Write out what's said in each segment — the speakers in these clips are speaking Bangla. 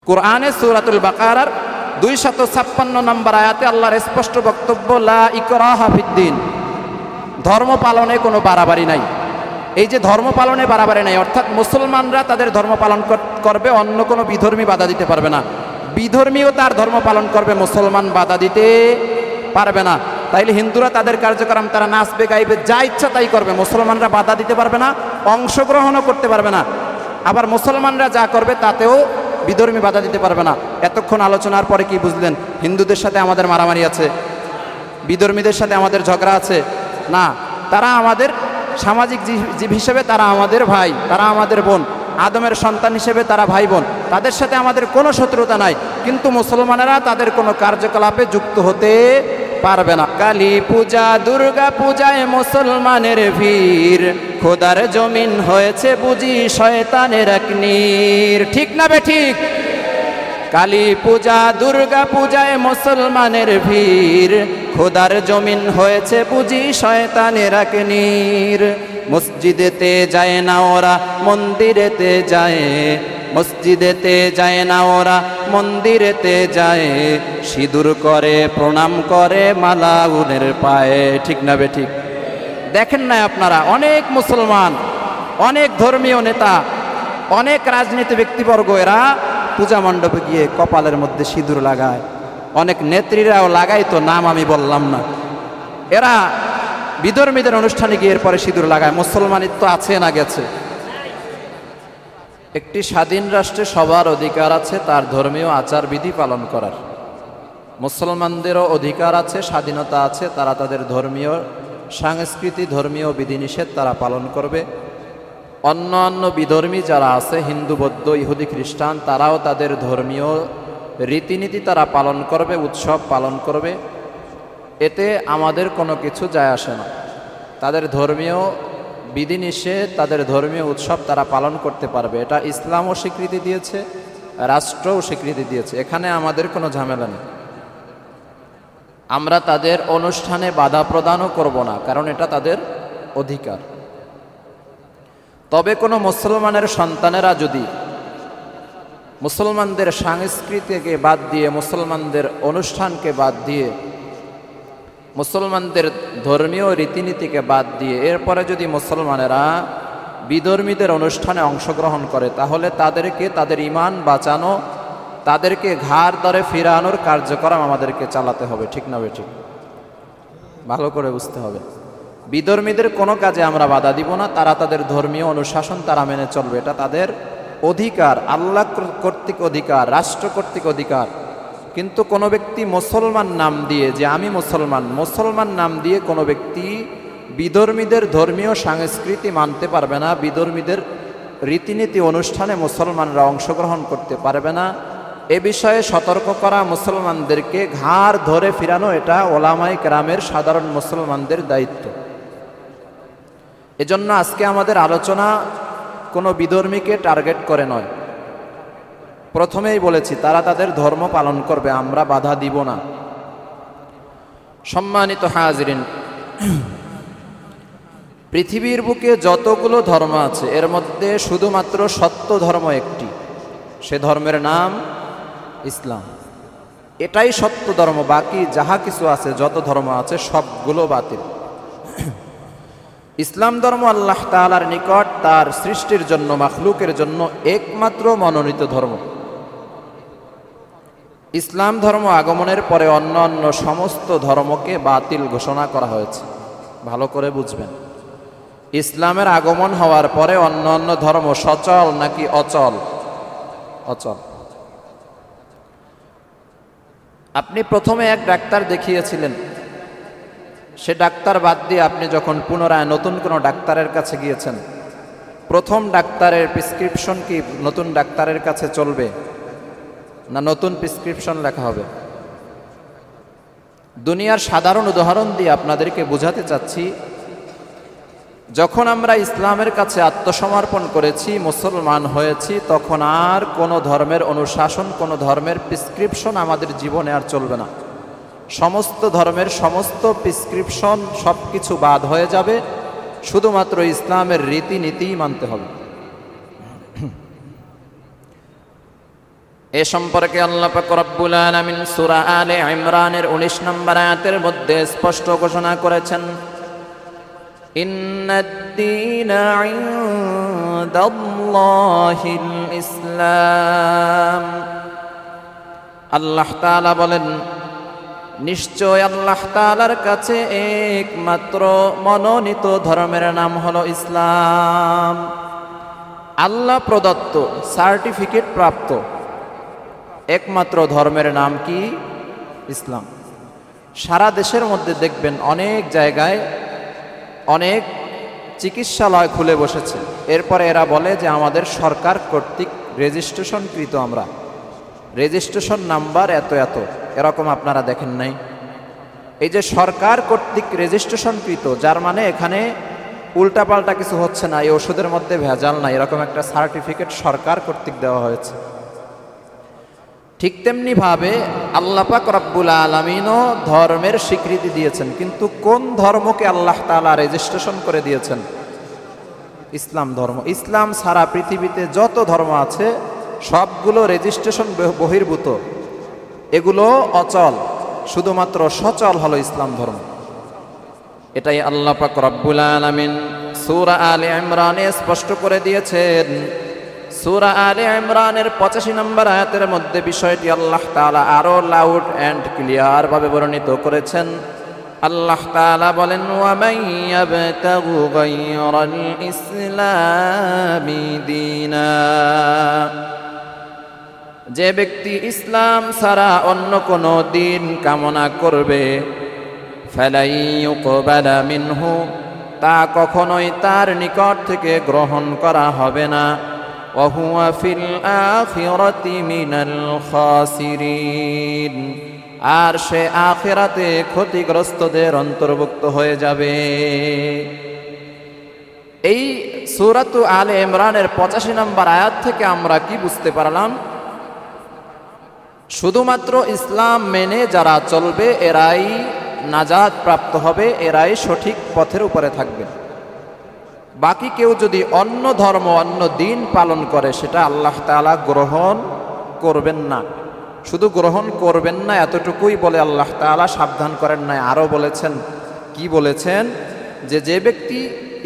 কোরআনে সূরাতুল বাকারার 256 নম্বর আয়াতে আল্লাহর স্পষ্ট বক্তব্য, লা ইকরাহা ফিদ্দিন, ধর্ম পালনে কোনো বাড়াবাড়ি নাই। এই যে ধর্ম পালনে বাড়াবাড়ি নাই, অর্থাৎ মুসলমানরা তাদের ধর্ম পালন করবে, অন্য কোনো বিধর্মী বাধা দিতে পারবে না। বিধর্মীও তার ধর্ম পালন করবে, মুসলমান বাধা দিতে পারবে না। তাইলে হিন্দুরা তাদের কার্যক্রম তারা নাচবে গাইবে, যা ইচ্ছা তাই করবে, মুসলমানরা বাধা দিতে পারবে না, অংশগ্রহণও করতে পারবে না। আবার মুসলমানরা যা করবে তাতেও বিধর্মী বাধা দিতে পারবে না। এতক্ষণ আলোচনার পরে কি বুঝলেন? হিন্দুদের সাথে আমাদের মারামারি আছে, বিধর্মীদের সাথে আমাদের ঝগড়া আছে না। তারা আমাদের সামাজিক জীব হিসেবে তারা আমাদের ভাই, তারা আমাদের বোন, আদমের সন্তান হিসেবে তারা ভাই বোন, তাদের সাথে আমাদের কোনো শত্রুতা নাই। কিন্তু মুসলমানেরা তাদের কোনো কার্যকলাপে যুক্ত হতে পারবে না। কালী পূজা, দুর্গা পূজায় মুসলমানের ভিড়, খোদার জমিন হয়েছে বুঝি শয়তানের এক নীর। ঠিক না বে ঠিক? কালী পূজা, দুর্গা পূজায় মুসলমানের ভিড়, খোদার জমিন হয়েছে বুঝি শয়তানের এক নীর। মসজিদেতে যায় না ওরা, মন্দিরেতে যায়, মসজিদেতে যায় না ওরা, মন্দিরেতে যায়, সিঁদুর করে প্রণাম করে মালা উনের পায়ে। ঠিক না বে ঠিক? দেখেন না আপনারা, অনেক মুসলমান, অনেক ধর্মীয় নেতা, অনেক রাজনীতি ব্যক্তিবর্গ এরা পূজা মণ্ডপে গিয়ে কপালের মধ্যে সিঁদুর লাগায়। অনেক নেত্রীরাও লাগায়, তো নাম আমি বললাম না। এরা বিধর্মীদের অনুষ্ঠানে গিয়ে এরপরে সিঁদুর লাগায়। মুসলমানিত্ব আছে না গেছে? একটি স্বাধীন রাষ্ট্রে সবার অধিকার আছে তার ধর্মীয় আচার বিধি পালন করার। মুসলমানদেরও অধিকার আছে, স্বাধীনতা আছে, তারা তাদের ধর্মীয় সংস্কৃতি, ধর্মীয় বিধিনিষেধ তারা পালন করবে। অন্য বিধর্মী যারা আছে, হিন্দু, বৌদ্ধ, ইহুদি, খ্রিস্টান, তারাও তাদের ধর্মীয় রীতিনীতি তারা পালন করবে, উৎসব পালন করবে। এতে আমাদের কোনো কিছু যায় আসে না। তাদের ধর্মীয় বিধিনিষেধ, তাদের ধর্মীয় উৎসব তারা পালন করতে পারবে। এটা ইসলামও স্বীকৃতি দিয়েছে, রাষ্ট্রও স্বীকৃতি দিয়েছে। এখানে আমাদের কোনো ঝামেলা নেই। আমরা তাদের অনুষ্ঠানে বাধা প্রদানও করব না, কারণ এটা তাদের অধিকার। তবে কোনো মুসলমানের সন্তানেরা যদি মুসলমানদের সংস্কৃতিকে বাদ দিয়ে, মুসলমানদের অনুষ্ঠানকে বাদ দিয়ে, মুসলমানদের ধর্মীয় রীতিনীতিকে বাদ দিয়ে এরপরে যদি মুসলমানেরা বিধর্মীদের অনুষ্ঠানে অংশগ্রহণ করে, তাহলে তাদেরকে তাদের ঈমান বাঁচানো, তাদেরকে ঘাড় ধরে ফিরানোর কার্যক্রম আমাদেরকে চালাতে হবে। ঠিক না ঠিক? ভালো করে বুঝতে হবে। বিধর্মীদের কোনো কাজে আমরা বাধা দিব না, তারা তাদের ধর্মীয় অনুশাসন তারা মেনে চলবে, এটা তাদের অধিকার, আল্লাহ কর্তৃক অধিকার, রাষ্ট্র কর্তৃক অধিকার। কিন্তু কোনো ব্যক্তি মুসলমান নাম দিয়ে, যে আমি মুসলমান, মুসলমান নাম দিয়ে কোনো ব্যক্তি বিধর্মীদের ধর্মীয় সংস্কৃতি মানতে পারবে না, বিধর্মীদের রীতিনীতি অনুষ্ঠানে মুসলমানরা অংশগ্রহণ করতে পারবে না। এ বিষয়ে সতর্ক করা, মুসলমানদেরকে ঘাড় ধরে ফিরানো, এটা ওলামায়ে কেরামের, সাধারণ মুসলমানদের দায়িত্ব। এজন্য আজকে আমাদের আলোচনা কোনো বিধর্মীকে টার্গেট করে নয়। প্রথমেই বলেছি তারা তাদের ধর্ম পালন করবে, আমরা বাধা দিব না। সম্মানিত হাজিরিন, পৃথিবীর বুকে যতগুলো ধর্ম আছে এর মধ্যে শুধুমাত্র সত্য ধর্ম একটি, সে ধর্মের নাম ইসলাম। এটাই সত্য ধর্ম, বাকি যাহা কিছু আছে, যত ধর্ম আছে সবগুলো বাতিল। ইসলাম ধর্ম আল্লাহ তাআলার নিকট তার সৃষ্টির জন্য, মাখলুকের জন্য একমাত্র মনোনীত ধর্ম। ইসলাম ধর্ম আগমনের পরে অন্য সমস্ত ধর্মকে বাতিল ঘোষণা করা হয়েছে। ভালো করে বুঝবেন, ইসলামের আগমন হওয়ার পরে অন্য ধর্ম সচল নাকি অচল? অচল। আপনি প্রথমে এক ডাক্তার দেখিয়েছিলেন, সে ডাক্তার বাদ দিয়ে আপনি যখন পুনরায় নতুন কোনো ডাক্তারের কাছে গিয়েছেন, প্রথম ডাক্তারের প্রেসক্রিপশন কি নতুন ডাক্তারের কাছে চলবে, না নতুন প্রেসক্রিপশন লেখা হবে? দুনিয়ার সাধারণ উদাহরণ দিয়ে আপনাদেরকে বোঝাতে চাচ্ছি, যখন আমরা ইসলামের কাছে আত্মসমর্পণ করেছি, মুসলমান হয়েছি, তখন আর কোনো ধর্মের অনুশাসন, কোনো ধর্মের প্রেসক্রিপশন আমাদের জীবনে আর চলবে না। সমস্ত ধর্মের সমস্ত প্রেসক্রিপশন সব কিছু বাদ হয়ে যাবে, শুধুমাত্র ইসলামের রীতিনীতিই মানতে হবে। এ সম্পর্কে আল্লাহ পাক রব্বুল আলামিন সূরা আলে ইমরানের 19 নম্বর আয়াতের মধ্যে স্পষ্ট ঘোষণা করেছেন, ইন্নাদ-দীনা ইনদাল্লাহিল ইসলাম। আল্লাহ তাআলা বলেন, নিশ্চয় আল্লাহ তাআলার কাছে একমাত্র মনোনীত ধর্মের নাম হলো ইসলাম। আল্লাহ প্রদত্ত সার্টিফিকেট প্রাপ্ত একমাত্র ধর্মের নাম কি? ইসলাম। সারা দেশের মধ্যে দেখবেন অনেক জায়গায় অনেক চিকিৎসালয় খুলে বসেছে, এরপরে এরা বলে যে আমাদের সরকার কর্তৃক রেজিস্ট্রেশনকৃত, আমরা রেজিস্ট্রেশন নাম্বার এত এত, এরকম আপনারা দেখেন নাই? এই যে সরকার কর্তৃক রেজিস্ট্রেশনকৃত, যার মানে এখানে উল্টাপাল্টা কিছু হচ্ছে না, এই ওষুধের মধ্যে ভেজাল না, এরকম একটা সার্টিফিকেট সরকার কর্তৃক দেওয়া হয়েছে। ঠিক তেমনি ভাবে আল্লাহ পাক রব্বুল আলামিনও ধর্মের স্বীকৃতি দিয়েছেন, কিন্তু কোন ধর্মকে আল্লাহ তাআলা রেজিস্ট্রেশন করে দিয়েছেন? ইসলাম ধর্ম। ইসলাম সারা পৃথিবীতে যত ধর্ম আছে সবগুলো রেজিস্ট্রেশন বহির্ভূত, এগুলো অচল, শুধুমাত্র সচল হলো ইসলাম ধর্ম। এটাই আল্লাহ পাক রব্বুল আলামিন সূরা আলে ইমরানে স্পষ্ট করে দিয়েছেন। সূরা আলে ইমরানের 85 নম্বর আয়াতের মধ্যে বিষয়টি আল্লাহ তাআলা আরো লাউড অ্যান্ড ক্লিয়ার ভাবে বর্ণিত করেছেন। আল্লাহ তাআলা বলেন, ওয়া মান ইয়াবতাগু গায়রাল ইসলামি দীনা, যে ব্যক্তি ইসলাম ছাড়া অন্য কোনো দিন কামনা করবে, ফালাই ইউকবালা মিনহু, তা কখনোই তার নিকট থেকে গ্রহণ করা হবে না, ওয়া হুয়া ফিল আখিরাতি মিনাল খাসিরিন, আর সে আখিরাতে ক্ষতিগ্রস্তদের অন্তর্ভুক্ত হয়ে যাবে। এই সূরাতু আলে ইমরানের 85 নম্বর আয়াত থেকে আমরা কি বুঝতে পারলাম? শুধুমাত্র ইসলাম মেনে যারা চলবে এরাই নাজাত প্রাপ্ত হবে, এরাই সঠিক পথের উপরে থাকবে। বাকি কেউ যদি অন্য ধর্ম অন্য দিন পালন করে সেটা আল্লাহ তাআলা গ্রহণ করবেন না। শুধু গ্রহণ করবেন না এতটুকুই বলে আল্লাহ তাআলা সাবধান করেন নাই, আরও বলেছেন, কি বলেছেন? যে ব্যক্তি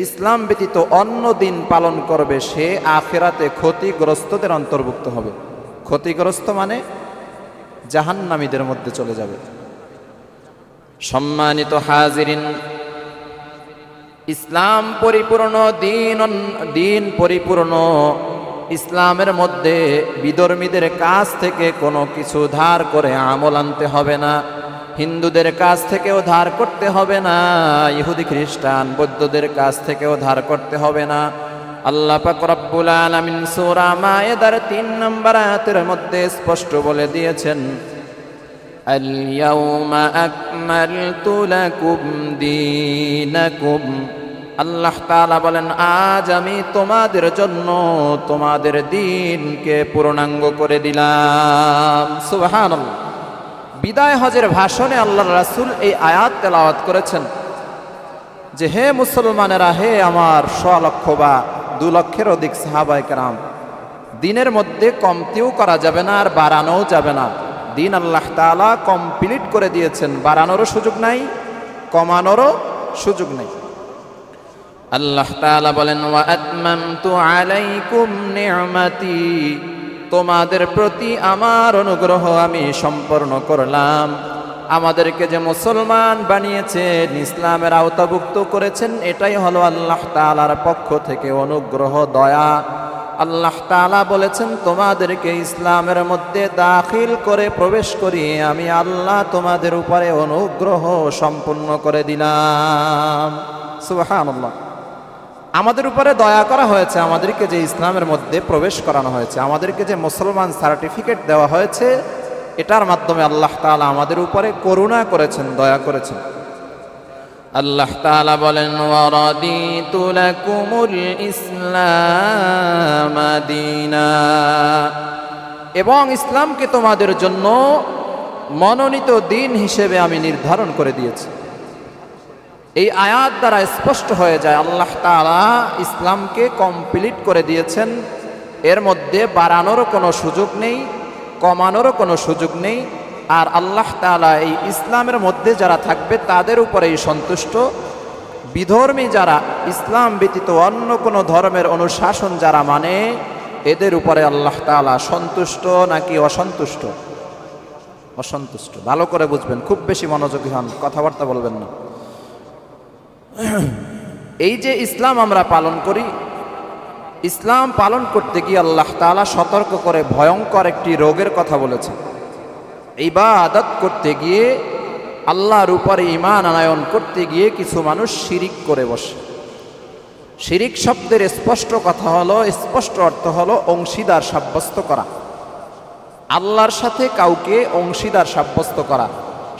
ইসলাম ব্যতীত অন্য দিন পালন করবে সে আখিরাতে ক্ষতিগ্রস্তদের অন্তর্ভুক্ত হবে। ক্ষতিগ্রস্ত মানে জাহান্নামীদের মধ্যে চলে যাবে। সম্মানিত হাজিরিন, ইসলাম পরিপূর্ণ দিন পরিপূর্ণ। ইসলামের মধ্যে বিধর্মীদের কাছ থেকে কোনো কিছু ধার করে আমল আনতে হবে না, হিন্দুদের কাছ থেকেও ধার করতে হবে না, ইহুদি খ্রিস্টান বৌদ্ধদের কাছ থেকেও ধার করতে হবে না। আল্লাহ পাক রব্বুল আলামিন সূরা মায়েদার 3 নম্বর আয়াতের মধ্যে স্পষ্ট বলে দিয়েছেন, আল ইয়াউমা আকমালতু লাকুম দীনাকুম। আল্লাহ তাআলা বলেন, আজ আমি তোমাদের জন্য তোমাদের দ্বীনকে পূর্ণাঙ্গ করে দিলাম। সুবহানাল্লাহ। বিদায় হজের ভাষণে আল্লাহর রাসূল এই আয়াত তেলাওয়াত করেছেন যে, হে মুসলমানেরা, হে আমার 100 লক্ষ বা 2 লক্ষের অধিক সাহাবায়ে কেরাম, দিনের মধ্যে কমতিও করা যাবে না আর বাড়ানোও যাবে না। দিন আল্লাহ তাআলা কমপ্লিট করে দিয়েছেন, বাড়ানোরও সুযোগ নাই, কমানোরও সুযোগ নেই। আল্লাহ তাআলা বলেন, ওয়া আতমামতু আলাইকুম নি'মাতি, তোমাদের প্রতি আমার অনুগ্রহ আমি সম্পূর্ণ করলাম। আমাদেরকে যে মুসলমান বানিয়েছেন, ইসলামের আওতাভুক্ত করেছেন, এটাই হলো আল্লাহ তাআলার পক্ষ থেকে অনুগ্রহ, দয়া। আল্লাহ তাআলা বলেছেন, তোমাদেরকে ইসলামের মধ্যে দাখিল করে প্রবেশ করিয়ে আমি আল্লাহ তোমাদের উপরে অনুগ্রহ সম্পূর্ণ করে দিলাম। সুবহানাল্লাহ। আমাদের উপরে দয়া করা হয়েছে, আমাদেরকে যে ইসলামের মধ্যে প্রবেশ করানো হয়েছে, আমাদেরকে যে মুসলমান সার্টিফিকেট দেওয়া হয়েছে, এটার মাধ্যমে আল্লাহ তাআলা আমাদের উপরে করুণা করেছেন, দয়া করেছেন। আল্লাহ তাআলা বলেন, ওয়া রাদিতু লাকুমুল ইসলাম দীনা, এবং ইসলামকে তোমাদের জন্য মনোনীত দিন হিসেবে আমি নির্ধারণ করে দিয়েছি। এই আয়াত দ্বারা স্পষ্ট হয়ে যায় আল্লাহ তাআলা ইসলামকে কমপ্লিট করে দিয়েছেন, এর মধ্যে বাড়ানোর কোনো সুযোগ নেই, কমানোরও কোনো সুযোগ নেই। আর আল্লাহ তাআলা এই ইসলামের মধ্যে যারা থাকবে তাদের উপরেই সন্তুষ্ট। বিধর্মী যারা, ইসলাম ব্যতীত অন্য কোনো ধর্মের অনুশাসন যারা মানে, এদের উপরে আল্লাহ তাআলা সন্তুষ্ট নাকি অসন্তুষ্ট? অসন্তুষ্ট। ভালো করে বুঝবেন, খুব বেশি মনোযোগী হন, কথাবার্তা বলবেন না। এই যে ইসলাম আমরা পালন করি, ইসলাম পালন করতে গিয়ে আল্লাহ তাআলা সতর্ক করে ভয়ঙ্কর একটি রোগের কথা বলেছে। ইবাদত করতে গিয়ে, আল্লাহর উপরে ঈমান আনয়ন করতে গিয়ে কিছু মানুষ শিরিক করে বসে। শিরিক শব্দের স্পষ্ট কথা হলো, স্পষ্ট অর্থ হলো অংশীদার সাব্যস্ত করা। আল্লাহর সাথে কাউকে অংশীদার সাব্যস্ত করা।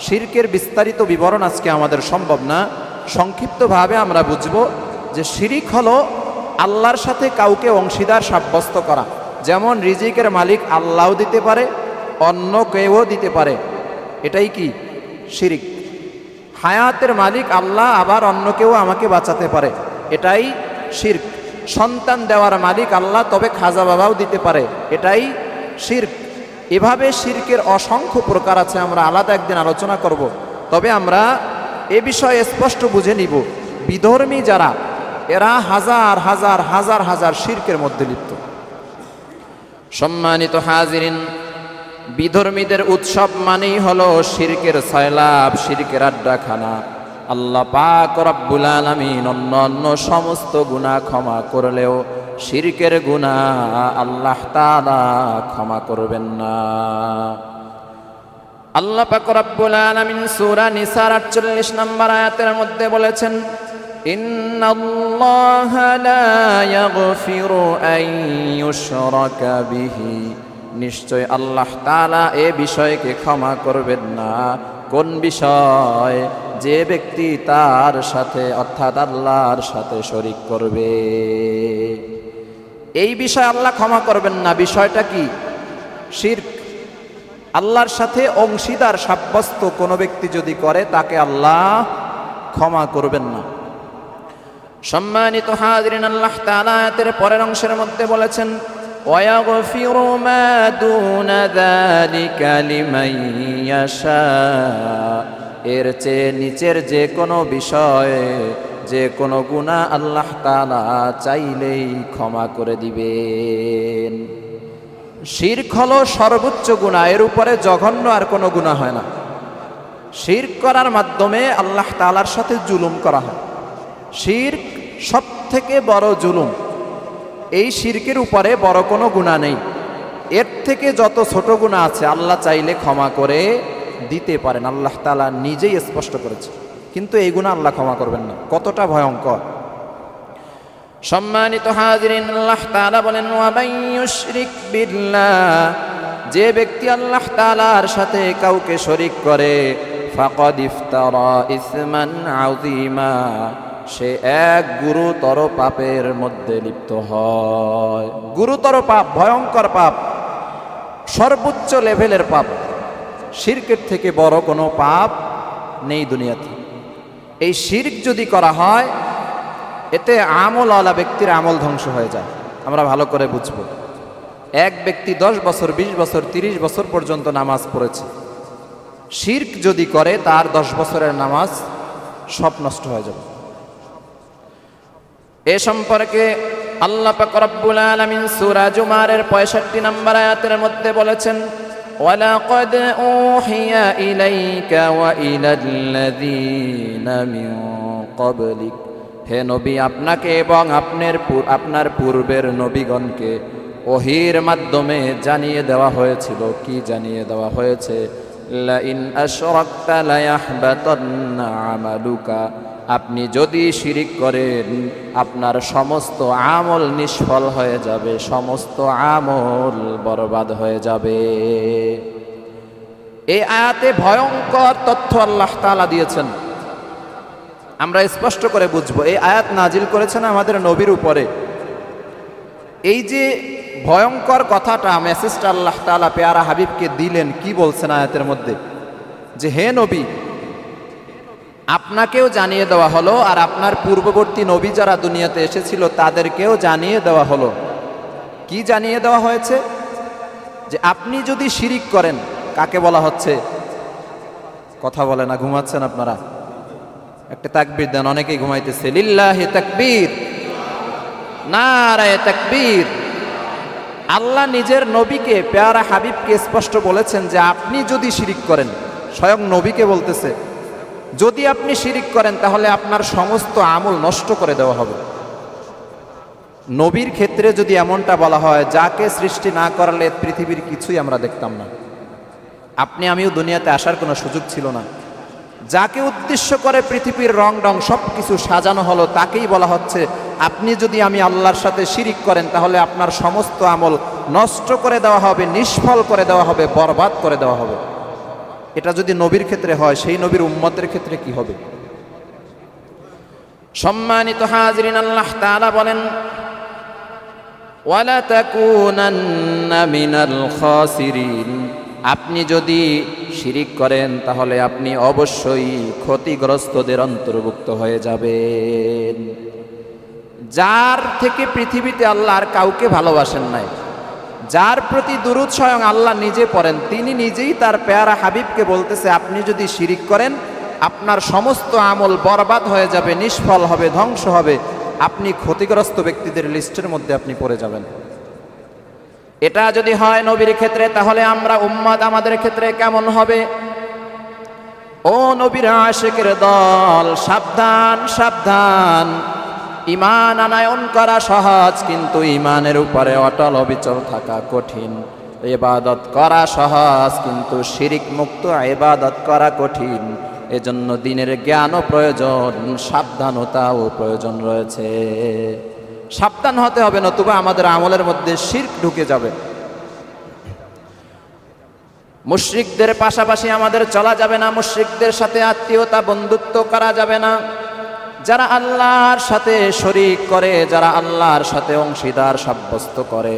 শিরকের বিস্তারিত বিবরণ আজকে আমাদের সম্ভব না, সংক্ষিপ্তভাবে আমরা বুঝব যে শিরিক হলো আল্লাহর সাথে কাউকে অংশীদার সাব্যস্ত করা। যেমন রিজিকের মালিক আল্লাহও দিতে পারে, অন্য কেউও দিতে পারে, এটাই কি? শিরিক। হায়াতের মালিক আল্লাহ, আবার অন্য কেউ আমাকে বাঁচাতে পারে, এটাই শিরক। সন্তান দেওয়ার মালিক আল্লাহ, তবে খাজা বাবাও দিতে পারে, এটাই শিরক। এভাবে শিরকের অসংখ্য প্রকার আছে, আমরা আলাদা একদিন আলোচনা করব। তবে আমরা এ বিষয়ে স্পষ্ট বুঝে নিব, বিধর্মী যারা, এরা হাজার হাজার হাজার হাজার শিরকের মধ্যে লিপ্ত। সম্মানিত হাজিরিন, বিধর্মীদের উৎসব মানেই হলো শিরকের সয়লাব, শিরকের আড্ডাখানা। আল্লাহ পাক রব্বুল আলামিন অন্য অন্য সমস্ত গুনাহ ক্ষমা করলেও শিরকের গুনাহ আল্লাহ তাআলা ক্ষমা করবেন না। আল্লাহ পাক রব্বুল আলামিন সূরা নিসার ৪৮ নম্বর আয়াতের মধ্যে বলেছেন, ইন্নাল্লাহা লা ইয়াগফিরু আন ইউশরাকা বিহি, নিশ্চয় আল্লাহ তাআলা এ বিষয়কে ক্ষমা করবেন না। কোন বিষয়? যে ব্যক্তি তার সাথে, অর্থাৎ আল্লাহর সাথে শরীক করবে, এই বিষয় আল্লাহ ক্ষমা করবেন না। বিষয়টা কি? শিরক। আল্লাহর সাথে অংশীদার সাব্যস্ত কোনো ব্যক্তি যদি করে, তাকে আল্লাহ ক্ষমা করবেন না। সম্মানিত হাজিরিন, আল্লাহ তাআলা আয়াতের পরের অংশের মধ্যে বলেছেন, ওয়াগফিরু মা দুনা যালিকা লিমান ইয়াশা, এর চেয়ে নিচের যে কোনো বিষয়ে, যে কোনো গুনাহ আল্লাহ তাআলা চাইলেই ক্ষমা করে দিবেন। শিরক হলো সর্বোচ্চ গুনাহ, এর উপরে জঘন্য আর কোনো গুনাহ হয় না। শিরক করার মাধ্যমে আল্লাহ তাআলার সাথে জুলুম করা হয়। শিরক সব থেকে বড় জুলুম। এই শিরকের উপরে বড় কোনো গুনাহ নেই। এর থেকে যত ছোট গুনাহ আছে আল্লাহ চাইলে ক্ষমা করে দিতে পারেন, আল্লাহ তাআলা নিজেই স্পষ্ট করেছে। কিন্তু এই গুনাহ আল্লাহ ক্ষমা করবেন না। কতটা ভয়ঙ্কর! সম্মানিত হাজিরিন, আল্লাহ তাআলা বলেন, ওয়া মান ইউশরিক বিল্লাহ, যে ব্যক্তি আল্লাহ তাআলার সাথে কাউকে শরীক করে, ফাকাদ ইফতারা ইসমান আযীমা, সে এক গুরুতর পাপের মধ্যে লিপ্ত হয়। গুরুতর পাপ, ভয়ঙ্কর পাপ, সর্বোচ্চ লেভেলের পাপ। শিরকের থেকে বড় কোনো পাপ নেই দুনিয়াতে। এই শিরক যদি করা হয়, এতে আমলওয়ালা ব্যক্তির আমল ধ্বংস হয়ে যায়। আমরা ভালো করে বুঝব। এক ব্যক্তি 10 বছর, 20 বছর, 30 বছর পর্যন্ত নামাজ পড়েছে, শিরক যদি করে, তার 10 বছরের নামাজ সব নষ্ট হয়ে যাবে। এ সম্পর্কে আল্লাহ পাক রব্বুল আলামিন সূরা জুমারের 65 নম্বর আয়াতের মধ্যে বলেছেন, ওয়ালাকাদ উহিয়া ইলাইকা ওয়া ইলাল্লাযীনা মিন ক্বাবলিক, হে নবী, আপনাকে এবং আপনার পূর্বের নবীগণকে ওহীর মাধ্যমে জানিয়ে দেওয়া হয়েছিল। কি জানিয়ে দেওয়া হয়েছে? লা ইন আশরাকতা লা ইয়াহবাতান্না আমালুকা, আপনি যদি শিরিক করেন আপনার সমস্ত আমল নিষ্ফল হয়ে যাবে, সমস্ত আমল বরবাদ হয়ে যাবে। এই আয়াতে ভয়ঙ্কর তথ্য আল্লাহ তাআলা দিয়েছেন। আমরা স্পষ্ট করে বুঝবো, এই আয়াত নাজিল করেছেন আমাদের নবীর উপরে। এই যে ভয়ঙ্কর কথাটা, মেসেজটা আল্লাহ তাআলা পেয়ারা হাবিবকে দিলেন, কি বলছেন আয়াতের মধ্যে? যে হে নবী, আপনাকেও জানিয়ে দেওয়া হলো, আর আপনার পূর্ববর্তী নবী যারা দুনিয়াতে এসেছিল তাদেরকেও জানিয়ে দেওয়া হলো। কি জানিয়ে দেওয়া হয়েছে? যে আপনি যদি শিরিক করেন, কাকে বলা হচ্ছে? কথা বলে না, ঘুমাচ্ছেন আপনারা? একটা তাকবীর দেন, অনেকেই ঘুমাইতেছে। লিল্লাহি তাকবীর, নারায়ে তাকবীর। আল্লাহ নিজের নবীকে, পেয়ারা হাবিবকে স্পষ্ট বলেছেন যে আপনি যদি শিরিক করেন, স্বয়ং নবীকে বলতেছে, যদি আপনি শিরিক করেন তাহলে আপনার সমস্ত আমল নষ্ট করে দেওয়া হবে। নবীর ক্ষেত্রে যদি এমনটা বলা হয়, যাকে সৃষ্টি না করালে পৃথিবীর কিছুই আমরা দেখতাম না, আপনি আমিও দুনিয়াতে আসার কোনো সুযোগ ছিল না, যাকে উদ্দেশ্য করে পৃথিবীর রং রং সব কিছু সাজানো হলো, তাকেই বলা হচ্ছে আপনি যদি আমি আল্লাহর সাথে শিরিক করেন তাহলে আপনার সমস্ত আমল নষ্ট করে দেওয়া হবে, নিষ্ফল করে দেওয়া হবে, বরবাদ করে দেওয়া হবে। এটা যদি নবীর ক্ষেত্রে হয়, সেই নবীর উম্মতের ক্ষেত্রে কি হবে? সম্মানিত হাজরিন, আল্লাহ তাআলা বলেন, ওয়ালা তাকুনান্না মিনাল খাসিরিন, আপনি যদি শিরিক করেন তাহলে আপনি অবশ্যই ক্ষতিগ্রস্তদের অন্তর্ভুক্ত হয়ে যাবেন। যার থেকে পৃথিবীতে আল্লাহ আর কাউকে ভালোবাসেন নাই, যার প্রতি দুরূদ স্বয়ং আল্লাহ নিজে পড়েন, তিনি নিজেই তার পেয়ারা হাবিবকে বলতেছে আপনি যদি শিরিক করেন আপনার সমস্ত আমল বরবাদ হয়ে যাবে, নিষ্ফল হবে, ধ্বংস হবে, আপনি ক্ষতিগ্রস্ত ব্যক্তিদের লিস্টের মধ্যে আপনি পড়ে যাবেন। এটা যদি হয় নবীর ক্ষেত্রে, তাহলে আমরা উম্মত আমাদের ক্ষেত্রে কেমন হবে? ও নবীর আশিকের দল, সাবধান সাবধান। ঈমান আনয়ন করা সহজ, কিন্তু ঈমানের উপরে অটল অবিচল থাকা কঠিন। ইবাদত করা সহজ, কিন্তু শিরিক মুক্ত ইবাদত করা কঠিন। এজন্য দ্বীনের জ্ঞানও প্রয়োজন, সাবধানতাও প্রয়োজন রয়েছে। সাবধান হতে হবে, নতুবা আমাদের আমলের মধ্যে শিরক ঢুকে যাবে। মুশরিকদের পাশাপাশি আমাদের চলা যাবে না, মুশরিকদের সাথে আত্মীয়তা বন্ধুত্ব করা যাবে না। যারা আল্লাহর সাথে শরীক করে, যারা আল্লাহর সাথে অংশীদার সাব্যস্ত করে,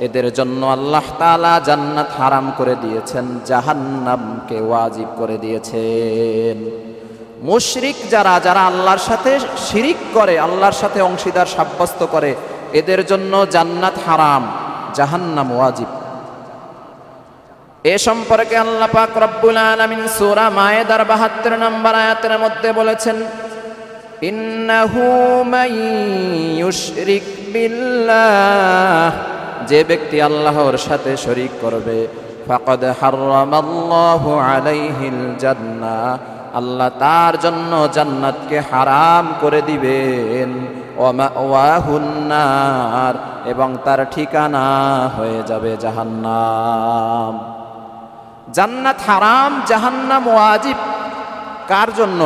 এদের জন্য আল্লাহ তাআলা জান্নাত হারাম করে দিয়েছেন, জাহান্নামকে ওয়াজিব করে দিয়েছেন। মুশরিক যারা, যারা আল্লাহর সাথে শিরিক করে, আল্লাহর সাথে অংশীদার সাব্যস্ত করে, এদের জন্য জান্নাত হারাম, জাহান্নাম ওয়াজিব। এ সম্পর্কে আল্লাহ পাক রব্বুল আলামিন সূরা মায়েদার ৭২ নম্বর আয়াতের মধ্যে বলেছেন, ইন্নাহু মান ইউশরিক বিল্লাহ, যে ব্যক্তি আল্লাহর সাথে শরীক করবে, ফাকাদ হারামাল্লাহু আলাইহিল জান্নাহ, আল্লাহ তার জন্য জান্নাতকে হারাম করে দিবেন। ওয়া মাওয়াহুন নার, এবং তার ঠিকানা হয়ে যাবে জাহান্নাম। জান্নাত হারাম, জাহান্নাম ওয়াজিব। কার জন্য?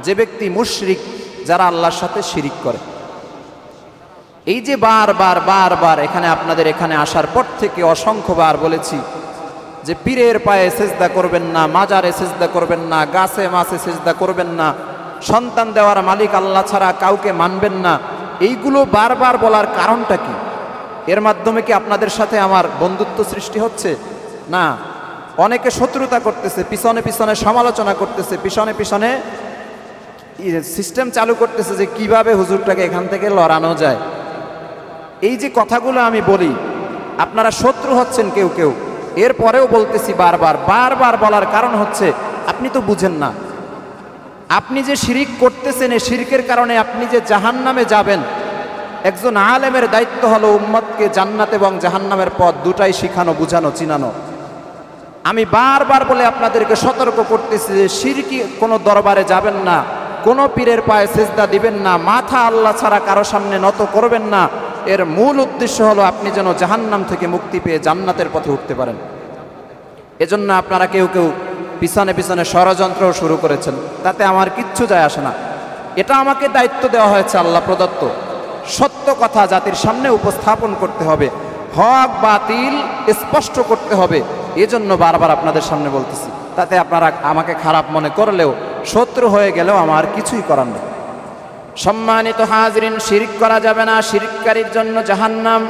যে ব্যক্তি মুশরিক, যারা আল্লাহর সাথে শিরিক করে। এই যে বারবার বারবার এখানে আপনাদের এখানে আসার পর থেকে অসংখ্যবার বলেছি যে পীরের পায়ে সেজদা করবেন না, মাজারে সেজদা করবেন না, গাছে মাছে সেজদা করবেন না, সন্তান দেওয়ার মালিক আল্লাহ ছাড়া কাউকে মানবেন না। এইগুলো বারবার বলার কারণটা কি? এর মাধ্যমে কি আপনাদের সাথে আমার বন্ধুত্ব সৃষ্টি হচ্ছে? না, অনেকে শত্রুতা করতেছে, পিছনে পিছনে সমালোচনা করতেছে, পিছনে পিছনে সিস্টেম চালু করতেছে যে কিভাবে হুজুরটাকে এখান থেকে লড়ানো যায়। এই যে কথাগুলো আমি বলি, আপনারা শত্রু হচ্ছেন কেউ কেউ, এরপরেও বলতেছি বারবার বারবার বলার কারণ হচ্ছে আপনি তো বুঝেন না। আপনি যে শিরিক করতেছেন, এই শিরকের কারণে আপনি যে জাহান্নামে যাবেন। একজন আলেমের দায়িত্ব হলো উম্মতকে জান্নাত এবং জাহান্নামের পথ দুটাই শিখানো, বুঝানো, চিনানো। আমি বারবার বলে আপনাদেরকে সতর্ক করতেছি যে শিরকি কোনো দরবারে যাবেন না, কোনো পীরের পায়ে সেজদা দিবেন না, মাথা আল্লাহ ছাড়া কারো সামনে নত করবেন না। এর মূল উদ্দেশ্য হলো আপনি যেন জাহান্নাম থেকে মুক্তি পেয়ে জান্নাতের পথে উঠতে পারেন। এজন্য আপনারা কেউ কেউ পিছনে পিছনে ষড়যন্ত্র শুরু করেছেন, তাতে আমার কিচ্ছু যায় আসে না। এটা আমাকে দায়িত্ব দেওয়া হয়েছে আল্লাহ প্রদত্ত। সত্য কথা জাতির সামনে উপস্থাপন করতে হবে, হক বাতিল স্পষ্ট করতে হবে। এজন্য বারবার আপনাদের সামনে বলতেছি, তাতে আপনারা আমাকে খারাপ মনে করলেও, শত্রু হয়ে গেলেও আমার কিছুই করার নেই। সম্মানিত হাজরিন, শিরক করা যাবে না, শিরককারীর জন্য জাহান্নাম।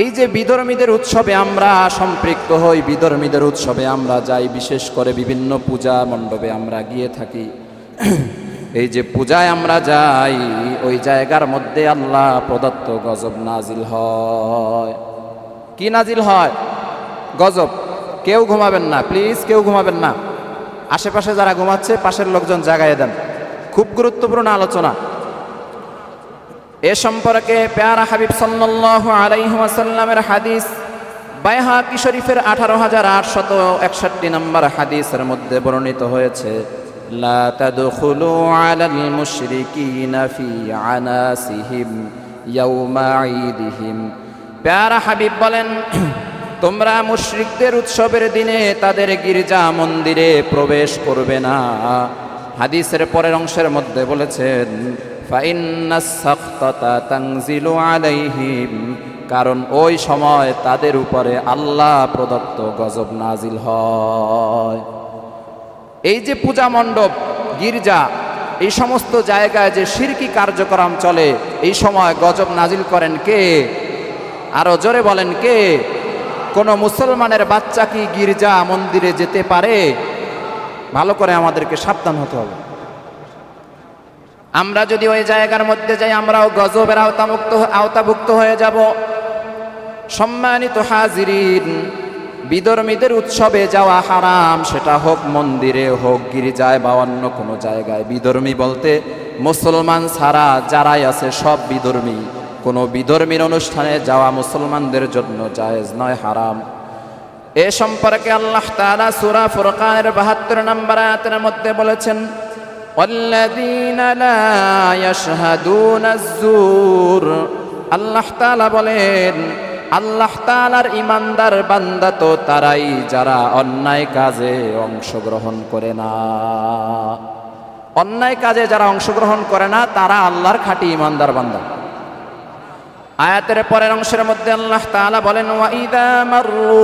এই যে বিধর্মীদের উৎসবে আমরা সম্পৃক্ত হই, বিধর্মীদের উৎসবে আমরা যাই, বিশেষ করে বিভিন্ন পূজা মণ্ডপে আমরা গিয়ে থাকি। এই যে পূজায় আমরা যাই, ওই জায়গার মধ্যে আল্লাহ প্রদত্ত গজব নাজিল হয়। কি নাজিল হয়? গজব। কেউ ঘুমাবেন না, প্লিজ কেউ ঘুমাবেন না। আশেপাশে যারা ঘুমাচ্ছে পাশের লোকজন জাগায় দেন। খুব গুরুত্বপূর্ণ আলোচনা। এ সম্পর্কে প্যারা হাবিব সাল্লাল্লাহু আলাইহি ওয়াসাল্লামের হাদিস বাইহাকি শরীফের 18861 নম্বর হাদিসের মধ্যে বর্ণিত হয়েছে, লা তাদখুলু আলাল মুশরিকিনা ফি আনাসিহিম ইয়াউমা ঈদিহিম। প্যারা হাবিব বলেন, তোমরা মুশরিকদের উৎসবের দিনে তাদের গির্জা মন্দিরে প্রবেশ করবে না। হাদিসের পরের অংশের মধ্যে বলেছেন, ফাইন্নাস সাখতাতা তানজিলু আলাইহিম, কারণ ওই সময় তাদের উপরে আল্লাহ প্রদত্ত গজব নাজিল হয়। এই যে পূজা মণ্ডপ, গির্জা, এই সমস্ত জায়গায় যে শিরকি কার্যক্রম চলে, এই সময় গজব নাজিল করেন কে? আরো জোরে বলেন কে? কোন মুসলমানের বাচ্চা কি গির্জা মন্দিরে যেতে পারে? ভালো করে আমাদেরকে সাবধান হতে হবে। আমরা যদি ওই জায়গার মধ্যে যাই, আমরাও গজবের আওতাভুক্ত হয়ে যাব। সম্মানিত হাজিরিন, বিধর্মীদের উৎসবে যাওয়া হারাম, সেটা হোক মন্দিরে, হোক গির্জায় বা অন্য কোনো জায়গায়। বিধর্মী বলতে মুসলমান ছাড়া যারাই আছে সব বিধর্মী। কোনো বিধর্মীর অনুষ্ঠানে যাওয়া মুসলমানদের জন্য জায়েজ নয়, হারাম। এ সম্পর্কে আল্লাহ তাআলা সূরা ফুরকানের ৭২ নম্বর আয়াতের মধ্যে বলেছেন, ওয়াল্লাযীনা লা ইয়াশহাদুনাজ যুর। আল্লাহ তাআলা বলেন, আল্লাহ তাআলার ঈমানদার বান্দা তো তারাই যারা অন্যায় কাজে অংশগ্রহণ করে না। অন্যায় কাজে যারা অংশগ্রহণ করে না তারা আল্লাহর খাঁটি ঈমানদার বান্দা। আয়াতের পরের অংশের মধ্যে আল্লাহ তাআলা বলেন, ওয়াইদা মাররু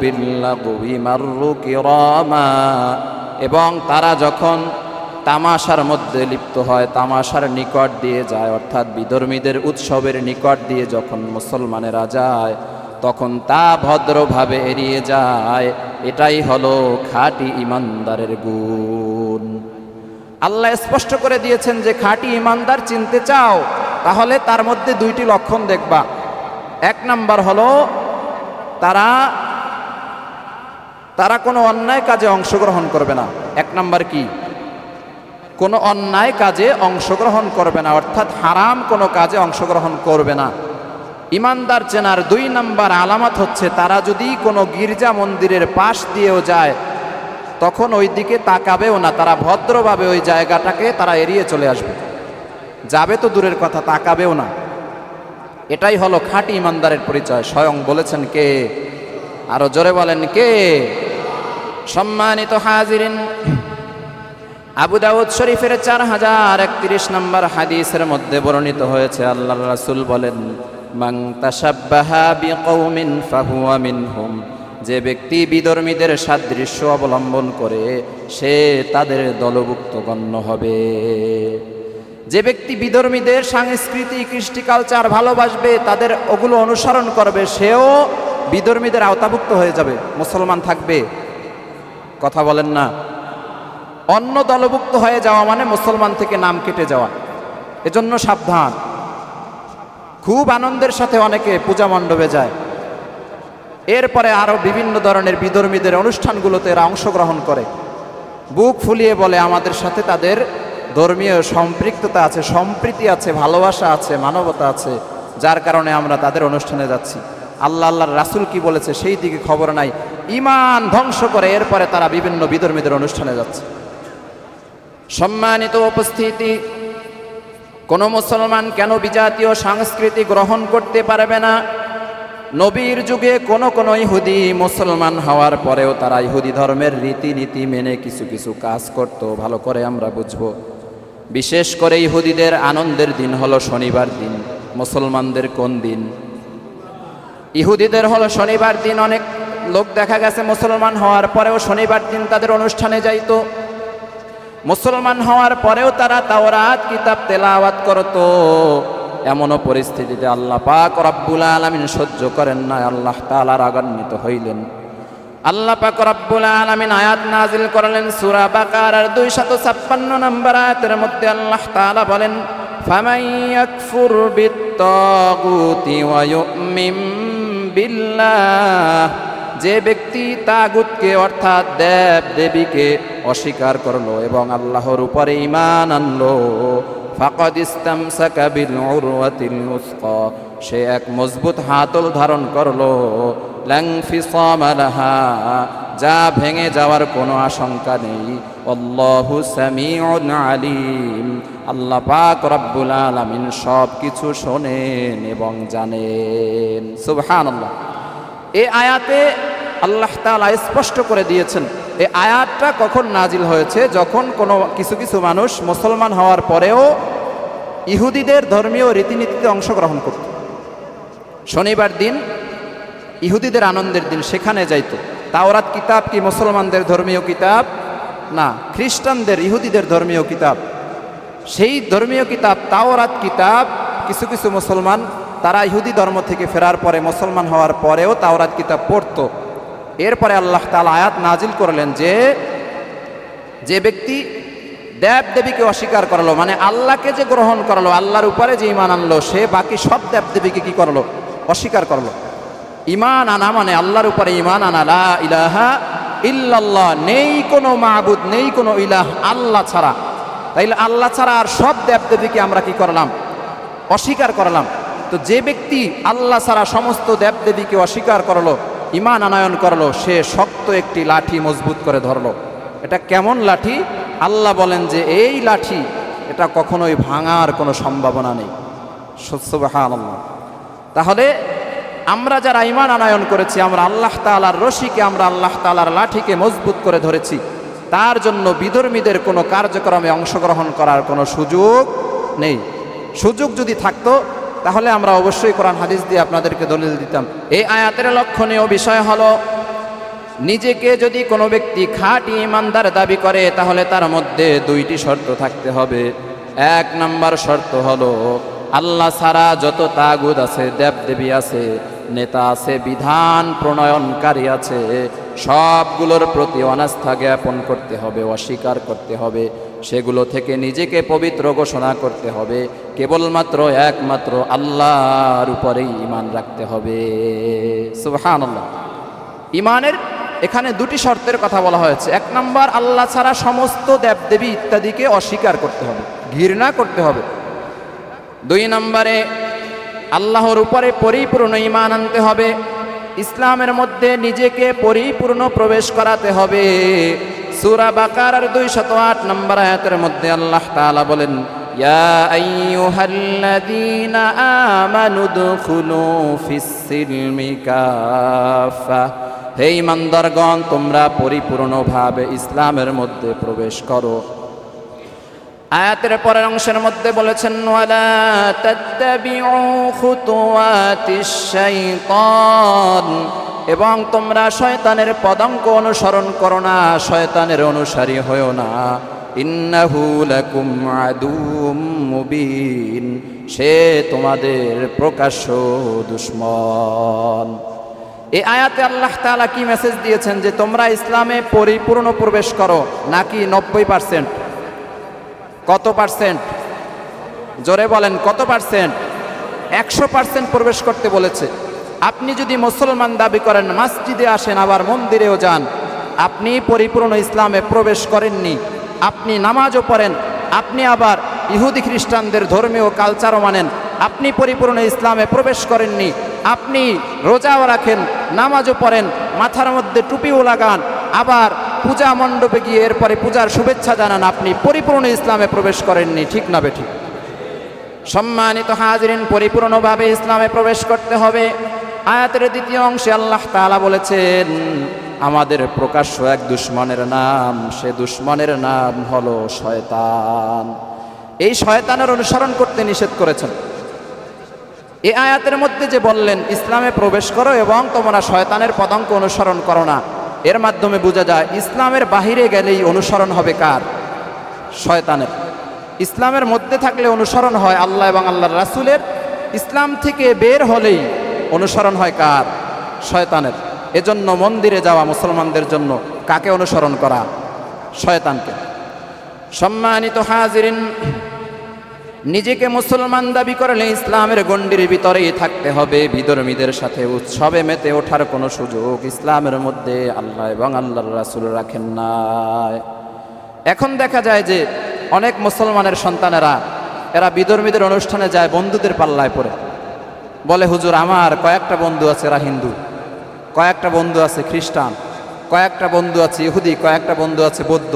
বিল্লাগwi মাররু কিরামা। এবং তারা যখন তামাশার মধ্যে লিপ্ত হয়, তামাশার নিকট দিয়ে যায়, অর্থাৎ বিধর্মীদের উৎসবের নিকট দিয়ে যখন মুসলমানেরা যায়, তখন তা ভদ্রভাবে এড়িয়ে যায়। এটাই হলো খাঁটি ঈমানদারের গুণ। আল্লাহ স্পষ্ট করে দিয়েছেন যে খাঁটি ঈমানদার চিনতে চাও, তাহলে তার মধ্যে দুইটি লক্ষণ দেখবা। এক নাম্বার হলো তারা কোনো অন্যায় কাজে অংশগ্রহণ করবে না। এক নাম্বার কি? কোনো অন্যায় কাজে অংশগ্রহণ করবে না, অর্থাৎ হারাম কোনো কাজে অংশগ্রহণ করবে না। ঈমানদার চেনার ২ নাম্বার আলামত হচ্ছে, তারা যদি কোনো গির্জা মন্দিরের পাশ দিয়েও যায় তখন ওই দিকে তাকাবেও না, তারা ভদ্রভাবে ওই জায়গাটাকে তারা এড়িয়ে চলে আসবে। যাবে তো দূরের কথা, তাকাবেও না। এটাই হলো খাঁটি ঈমানদারের পরিচয়। স্বয়ং বলেছেন কে? আরো জোরে বলেন কে? সম্মানিত হাজিরিন, আবু দাউদ শরীফের 4031 নম্বর হাদিসের মধ্যে বর্ণিত হয়েছে, আল্লাহর রাসূল বলেন, মান তাশাব্বাহা বিকওমিন ফাহুয়া মিনহুম। যে ব্যক্তি বিধর্মীদের সাদৃশ্য অবলম্বন করে সে তাদের দলভুক্ত গণ্য হবে। যে ব্যক্তি বিধর্মীদের সংস্কৃতি, কৃষ্টি, কালচার ভালোবাসবে, তাদের ওগুলো অনুসরণ করবে, সেও বিধর্মীদের আওতাভুক্ত হয়ে যাবে, মুসলমান থাকবে। কথা বলেন না? অন্য দলভুক্ত হয়ে যাওয়া মানে মুসলমান থেকে নাম কেটে যাওয়া। এজন্য সাবধান। খুব আনন্দের সাথে অনেকে পূজা মণ্ডপে যায়, এরপরে আরো বিভিন্ন ধরনের বিধর্মীদের অনুষ্ঠানগুলোতে এরা অংশগ্রহণ করে, বুক ফুলিয়ে বলে আমাদের সাথে তাদের ধর্মীয় সম্পৃক্ততা আছে, সম্প্রীতি আছে, ভালোবাসা আছে, মানবতা আছে, যার কারণে আমরা তাদের অনুষ্ঠানে যাচ্ছি। আল্লাহর রাসূল কি বলেছে সেই দিকে খবর নাই, ঈমান ধ্বংস করে এরপরে তারা বিভিন্ন বিধর্মীদের অনুষ্ঠানে যাচ্ছে। সম্মানিত উপস্থিতি, কোন মুসলমান কেন বিজাতীয় সংস্কৃতি গ্রহণ করতে পারবে না? নবীর যুগে কোন ইহুদি মুসলমান হওয়ার পরেও তারা ইহুদি ধর্মের রীতিনীতি মেনে কিছু কিছু কাজ করত। ভালো করে আমরা বুঝব। বিশেষ করে ইহুদিদের আনন্দের দিন হলো শনিবার দিন। মুসলমানদের কোন দিন? ইহুদিদের হলো শনিবার দিন। অনেক লোক দেখা গেছে মুসলমান হওয়ার পরেও শনিবার দিন তাদের অনুষ্ঠানে যাইতো। মুসলমান হওয়ার পরেও তারা তাওরাত কিতাব তেলাওয়াত করত। এমনও পরিস্থিতিতে আল্লাহ পাক রব্বুল আলামিন সহ্য করেন না, আল্লাহ তাআলা রাগান্বিত হইলেন। আল্লাহ পাক রব্বুল আলামিন আয়াত নাজিল করলেন সূরা বাকারার 256 নম্বর আয়াতের মধ্যে আল্লাহ তাআলা বলেন, ফামান ইয়াকফুর বিত্তাগুতি ওয়া ইউমিন বিল্লাহ, যে ব্যক্তি তাগুতকে অর্থাৎ দেব দেবীকে অস্বীকার করলো এবং আল্লাহর উপরে ঈমান আনলো, ফাকাদ ইসতামসাকা বিল উরওয়াতিল উসকা, সে এক মজবুত হাতল ধারণ করলো, লাং ফিসামা লাহা, যা ভেঙে যাওয়ার কোনো আশঙ্কা নেই। আল্লাহু সামিউন আলিম, আল্লাহ পাক রব্বুল আলামিন সব কিছু শোনেন এবং জানেন। সুবহানাল্লাহ। এই আয়াতে আল্লাহ তাআলা স্পষ্ট করে দিয়েছেন এই আয়াতটা কখন নাজিল হয়েছে, যখন কোনো কিছু কিছু মানুষ মুসলমান হওয়ার পরেও ইহুদিদের ধর্মীয় রীতিনীতিতে অংশগ্রহণ করত। শনিবার দিন ইহুদিদের আনন্দের দিন, সেখানে যাইতো। তাওরাত কিতাব কি মুসলমানদের ধর্মীয় কিতাব? না, খ্রিস্টানদের, ইহুদিদের ধর্মীয় কিতাব। সেই ধর্মীয় কিতাব তাওরাত কিতাব কিছু কিছু মুসলমান তারা ইহুদি ধর্ম থেকে ফেরার পরে মুসলমান হওয়ার পরেও তাওরাত কিতাব পড়তো। এরপরে আল্লাহ তাআলা আয়াত নাজিল করলেন যে ব্যক্তি দেব দেবীকে অস্বীকার করলো, মানে আল্লাহকে যে গ্রহণ করলো, আল্লাহর উপরে যে ঈমান আনলো, সে বাকি সব দেব দেবীকে কি করলো? অস্বীকার করলো। ঈমান আনা মানে আল্লাহর উপরে ঈমান আনা, লা ইলাহা ইল্লাল্লাহ, নেই কোনো মাবুদ, নেই কোনো ইলাহ আল্লাহ ছাড়া। তাইলে আল্লাহ ছাড়া আর সব দেব দেবীকে আমরা কি করলাম? অস্বীকার করলাম। তো যে ব্যক্তি আল্লাহ ছাড়া সমস্ত দেব দেবীকে অস্বীকার করলো, ঈমান আনয়ন করলো, সে শক্ত একটি লাঠি মজবুত করে ধরলো। এটা কেমন লাঠি? আল্লাহ বলেন যে এই লাঠি এটা কখনোই ভাঙার কোনো সম্ভাবনা নেই। সুবহানাল্লাহ। তাহলে আমরা যারা ঈমান আনয়ন করেছি, আমরা আল্লাহ তাআলার রশিকে, আমরা আল্লাহ তাআলার লাঠিকে মজবুত করে ধরেছি, তার জন্য বিধর্মীদের কোনো কার্যক্রমে অংশগ্রহণ করার কোনো সুযোগ নেই। সুযোগ যদি থাকতো তাহলে আমরা অবশ্যই কোরআন হাদিস দিয়ে আপনাদেরকে দলিল দিতাম। এই আয়াতের লক্ষণীয় বিষয় হলো, নিজেকে যদি কোনো ব্যক্তি খাঁটি ঈমানদার দাবি করে তাহলে তার মধ্যে দুইটি শর্ত থাকতে হবে। এক নাম্বার শর্ত হলো, আল্লাহ ছাড়া যত তাগুত আছে, দেব দেবী আছে, নেতা আছে, বিধান প্রণয়নকারী আছে, সবগুলোর প্রতি অনাস্থা জ্ঞাপন করতে হবে, অস্বীকার করতে হবে, সেগুলো থেকে নিজেকে পবিত্র ঘোষণা করতে হবে। কেবলমাত্র একমাত্র আল্লাহর উপরেই ঈমান রাখতে হবে। সুবহানাল্লাহ। ঈমানের এখানে দুটি শর্তের কথা বলা হয়েছে। এক নাম্বার, আল্লাহ ছাড়া সমস্ত দেবদেবী ইত্যাদিকে অস্বীকার করতে হবে, ঘৃণা করতে হবে। দুই নম্বরে, আল্লাহর উপরে পরিপূর্ণ ঈমান আনতে হবে, ইসলামের মধ্যে নিজেকে পরিপূর্ণ প্রবেশ করাতে হবে। সূরা বাকারার 208 নম্বর আয়াতের মধ্যে আল্লাহ তাআলা বলেন, ইয়া আইয়ুহাল্লাযীনা আমানু দুখুলু ফিস-সিলমি কাফা, হে ঈমানদারগণ, তোমরা পরিপূর্ণভাবে ইসলামের মধ্যে প্রবেশ করো। আয়াতের পরের অংশের মধ্যে বলেছেন, ওয়ালা তাত্তাবিউ খুতুওয়াতিশ শাইতান, এবং তোমরা শয়তানের পদাঙ্ক অনুসরণ করো না, শয়তানের অনুসারী হয়ো না। ইন্নাহু লাকুম আদুউম মুবিন, সে তোমাদের প্রকাশ্য দুশমন। এই আয়াতে আল্লাহ তাআলা কি মেসেজ দিয়েছেন? যে তোমরা ইসলামে পরিপূর্ণ প্রবেশ করো, নাকি 90%? কত পার্সেন্ট? জোরে বলেন, কত পার্সেন্ট? 100% প্রবেশ করতে বলেছে। আপনি যদি মুসলমান দাবি করেন, মসজিদে আসেন, আবার মন্দিরেও যান, আপনি পরিপূর্ণ ইসলামে প্রবেশ করেননি। আপনি নামাজও পড়েন, আপনি আবার ইহুদি খ্রিস্টানদের ধর্মীয় কালচারও মানেন, আপনি পরিপূর্ণ ইসলামে প্রবেশ করেননি। আপনি রোজাও রাখেন, নামাজও পড়েন, মাথার মধ্যে টুপিও লাগান, আবার পূজা মণ্ডপে গিয়ে এরপরে পূজার শুভেচ্ছা জানান, আপনি পরিপূর্ণ ইসলামে প্রবেশ করেননি। ঠিক না বেঠিক? সম্মানিত হাজিরিন, পরিপূর্ণভাবে ইসলামে প্রবেশ করতে হবে। আয়াতের দ্বিতীয় অংশে আল্লাহ তাআলা বলেছেন, আমাদের প্রকাশ্য এক দুশমনের নাম, সে দুশমনের নাম হলো শয়তান। এই শয়তানের অনুসরণ করতে নিষেধ করেছেন। এই আয়াতের মধ্যে যে বললেন ইসলামে প্রবেশ করো এবং তোমরা শয়তানের পদাঙ্ক অনুসরণ করো না, এর মাধ্যমে বোঝা যায় ইসলামের বাহিরে গেলেই অনুসরণ হবে কার? শয়তানের। ইসলামের মধ্যে থাকলে অনুসরণ হয় আল্লাহ এবং আল্লাহর রাসূলের, ইসলাম থেকে বের হলেই অনুসরণ হয় কার? শয়তানের। এজন্য মন্দিরে যাওয়া মুসলমানদের জন্য কাকে অনুসরণ করা? শয়তানকে। সম্মানিত হাজিরিন, নিজেকে মুসলমান দাবি করলে ইসলামের গণ্ডির ভিতরেই থাকতে হবে। বিধর্মীদের সাথে উৎসবে মেতে ওঠার কোনো সুযোগ ইসলামের মধ্যে আল্লাহ এবং আল্লাহর রাসূল রাখেন না। এখন দেখা যায় যে অনেক মুসলমানের সন্তানেরা এরা বিধর্মীদের অনুষ্ঠানে যায়, বন্ধুদের পাল্লায় পড়ে বলে, হুজুর আমার কয়েকটা বন্ধু আছে এরা হিন্দু, কয়েকটা বন্ধু আছে খ্রিস্টান, কয়েকটা বন্ধু আছে ইহুদি, কয়েকটা বন্ধু আছে বৌদ্ধ,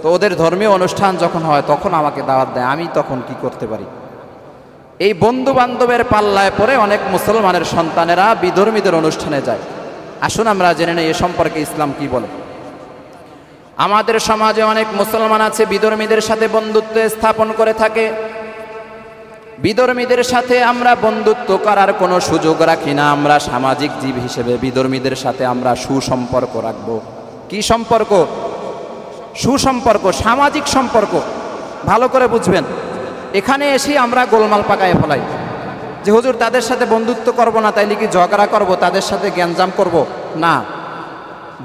তো ওদের ধর্মীয় অনুষ্ঠান যখন হয় তখন আমাকে দাওয়াত দেয়, আমি তখন কি করতে পারি? এই বন্ধু বান্ধবের পাল্লায় পড়ে অনেক মুসলমানের সন্তানেরা বিধর্মীদের অনুষ্ঠানে যায়। আসুন আমরা জেনে নেই এ সম্পর্কে ইসলাম কি বলে। আমাদের সমাজে অনেক মুসলমান আছে বিধর্মীদের সাথে বন্ধুত্ব স্থাপন করে থাকে। বিধর্মীদের সাথে আমরা বন্ধুত্ব করার কোনো সুযোগ রাখি না। আমরা সামাজিক জীব হিসেবে বিধর্মীদের সাথে আমরা সুসম্পর্ক রাখবো। কি সম্পর্ক? সুসম্পর্ক, সামাজিক সম্পর্ক। ভালো করে বুঝবেন। এখানে এসে আমরা গোলমাল পাকায় ফেলাই যে হুজুর তাদের সাথে বন্ধুত্ব করব না, তাইলে কি ঝগড়া করব, তাদের সাথে গ্যাঞ্জাম করব? না।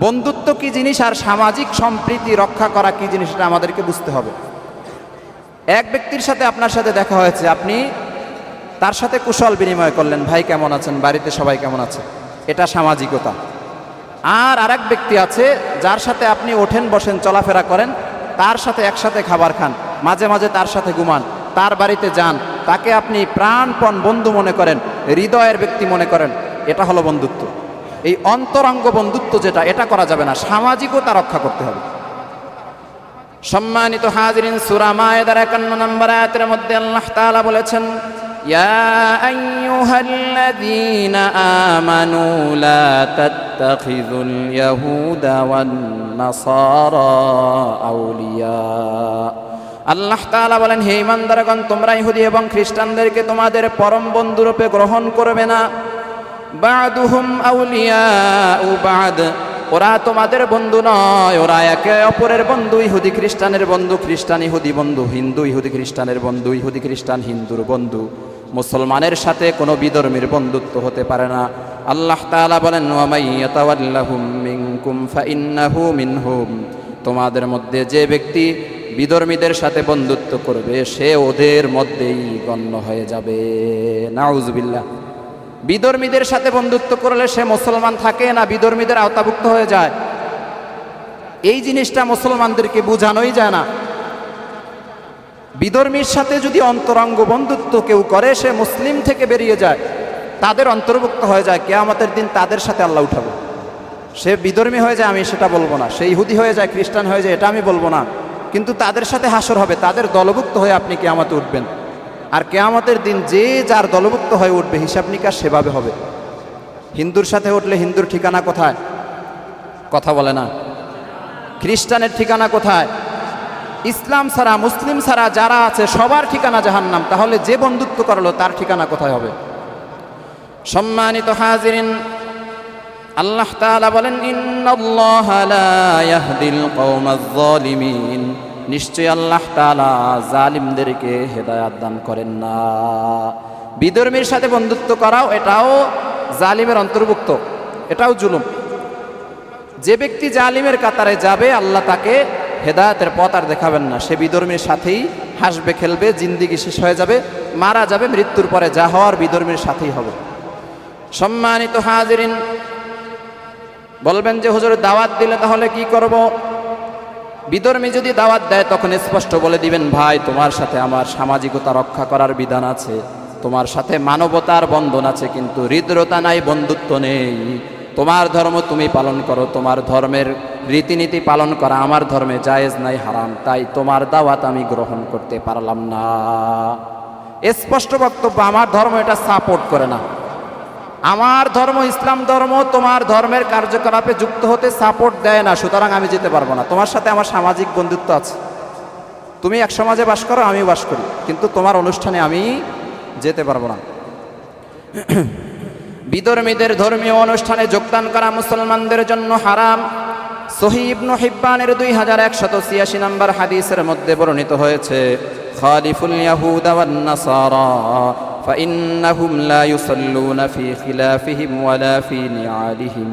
বন্ধুত্ব কি জিনিস আর সামাজিক সম্প্রীতি রক্ষা করা কি জিনিস, এটা আমাদেরকে বুঝতে হবে। এক ব্যক্তির সাথে আপনার সাথে দেখা হয়েছে, আপনি তার সাথে কুশল বিনিময় করলেন, ভাই কেমন আছেন, বাড়িতে সবাই কেমন আছে, এটা সামাজিকতা। আর আরেক ব্যক্তি আছে যার সাথে আপনি ওঠেন বসেন চলাফেরা করেন, তার সাথে একসাথে খাবার খান, মাঝে মাঝে তার সাথে ঘুমান, তার বাড়িতে যান, তাকে আপনি প্রাণপণ বন্ধু মনে করেন, হৃদয়ের ব্যক্তি মনে করেন, এটা হলো বন্ধুত্ব। এই অন্তরঙ্গ বন্ধুত্ব যেটা, এটা করা যাবে না, সামাজিকতা রক্ষা করতে হবে। সম্মানিত হাজিরিন, সূরা মায়েদার 51 নম্বর আয়াতের মধ্যে আল্লাহ তাআলা বলেছেন, ইয়া আইয়ুহাল্লাযীনা আমানু লা তাত্তাখিযুল ইয়াহুদা ওয়ান নাসারা আউলিয়া। আল্লাহ তাআলা বলেন, হে ঈমানদারগণ, তোমরা ইহুদি এবং খ্রিস্টানদেরকে তোমাদের পরম বন্ধুরূপে গ্রহণ করবে না। বা'দুহুম আউলিয়াউ বা'দ, ওরা তোমাদের বন্ধু নয়, ওরা একে অপরের বন্ধু। ইহুদি খ্রিস্টানের বন্ধু, খ্রিস্টান ইহুদি বন্ধু, হিন্দু ইহুদি খ্রিস্টানের বন্ধু, ইহুদি খ্রিস্টান হিন্দুর বন্ধু। মুসলমানের সাথে কোনো বিধর্মীর বন্ধুত্ব হতে পারে না। আল্লাহ তাআলা বলেন, ওয়া মান ইয়াতাওয়াল্লাহুম মিনকুম ফাইন্নাহু মিনহুম, তোমাদের মধ্যে যে ব্যক্তি বিধর্মীদের সাথে বন্ধুত্ব করবে সে ওদের মধ্যেই গণ্য হয়ে যাবে। নাউজুবিল্লাহ। বিধর্মীদের সাথে বন্ধুত্ব করলে সে মুসলমান থাকে না, বিধর্মীদের আওতাভুক্ত হয়ে যায়। এই জিনিসটা মুসলমানদেরকে বোঝানোই যায় না। বিধর্মীর সাথে যদি অন্তরঙ্গ বন্ধুত্ব কেউ করে সে মুসলিম থেকে বেরিয়ে যায়, তাদের অন্তর্ভুক্ত হয়ে যায়। কিয়ামতের দিন তাদের সাথে আল্লাহ উঠাবে। সে বিধর্মী হয়ে যায়, আমি সেটা বলবো না। সে ইহুদি হয়ে যায়, খ্রিস্টান হয়ে যায়, এটা আমি বলবো না। কিন্তু তাদের সাথে হাসর হবে, তাদের দলভুক্ত হয়ে আপনি কিয়ামতে উঠবেন। আর কিয়ামতের দিন যে যার দলভুক্ত হয়ে উঠবে, হিসাব নিকাশ সেভাবে হবে। হিন্দুর সাথে উঠলে হিন্দুর ঠিকানা কোথায়? কথা বলে না। খ্রিস্টানের ঠিকানা কোথায়? ইসলাম ছাড়া, মুসলিম ছাড়া যারা আছে সবার ঠিকানা জাহান্নাম। তাহলে যে বন্ধুত্ব করলো তার ঠিকানা কোথায় হবে? সম্মানিত হাজিরিন, আল্লাহ তাআলা বলেন, ইন্নাল্লাহা লা ইয়াহদিল কওমাজ যালিমিন, নিশ্চয় আল্লাহ তাআলা জালিমদেরকে হেদায়েত দান করেন না। বিধর্মীর সাথে বন্ধুত্ব করাও এটাও জালিমের অন্তর্ভুক্ত, এটাও জুলুম। যে ব্যক্তি জালিমের কাতারে যাবে আল্লাহ তাকে হেদায়েতের পথ আর দেখাবেন না। সে বিধর্মীর সাথেই হাসবে খেলবে, জিন্দিগি শেষ হয়ে যাবে, মারা যাবে, মৃত্যুর পরে যা হওয়ার বিধর্মীর সাথেই হবে। সম্মানিত হাজিরিন, বলবেন যে হুজুর দাওয়াত দিলে তাহলে কি করব? বিধর্মী যদি দাওয়াত দেয় তখন স্পষ্ট বলে দিবেন, ভাই তোমার সাথে আমার সামাজিকতা রক্ষা করার বিধান আছে, তোমার সাথে মানবতার বন্ধন আছে, কিন্তু হৃদ্রতা নাই, বন্ধুত্ব নেই। তোমার ধর্ম তুমি পালন করো, তোমার ধর্মের রীতিনীতি পালন করা আমার ধর্মে জায়েজ নাই, হারাম, তাই তোমার দাওয়াত আমি গ্রহণ করতে পারলাম না। স্পষ্ট বক্তব্য, আমার ধর্ম এটা সাপোর্ট করে না। আমার ধর্ম ইসলাম ধর্ম তোমার ধর্মের কার্যকলাপে যুক্ত হতে সাপোর্ট দেয় না, সুতরাং আমি যেতে পারবো না। তোমার সাথে আমার সামাজিক বন্ধুত্ব আছে, তুমি এক সমাজে বাস করো, আমিও বাস করি, কিন্তু তোমার অনুষ্ঠানে আমি যেতে পারবো না। বিধর্মীদের ধর্মীয় অনুষ্ঠানে যোগদান করা মুসলমানদের জন্য হারাম। সহিহ ইবনে হিব্বানের 2186 নম্বর হাদিসের মধ্যে বর্ণিত হয়েছে, খালিফুল ইয়াহুদা ওয়ান নাসারা فإنهم لا يصلون في خلافهم ولا في نعالهم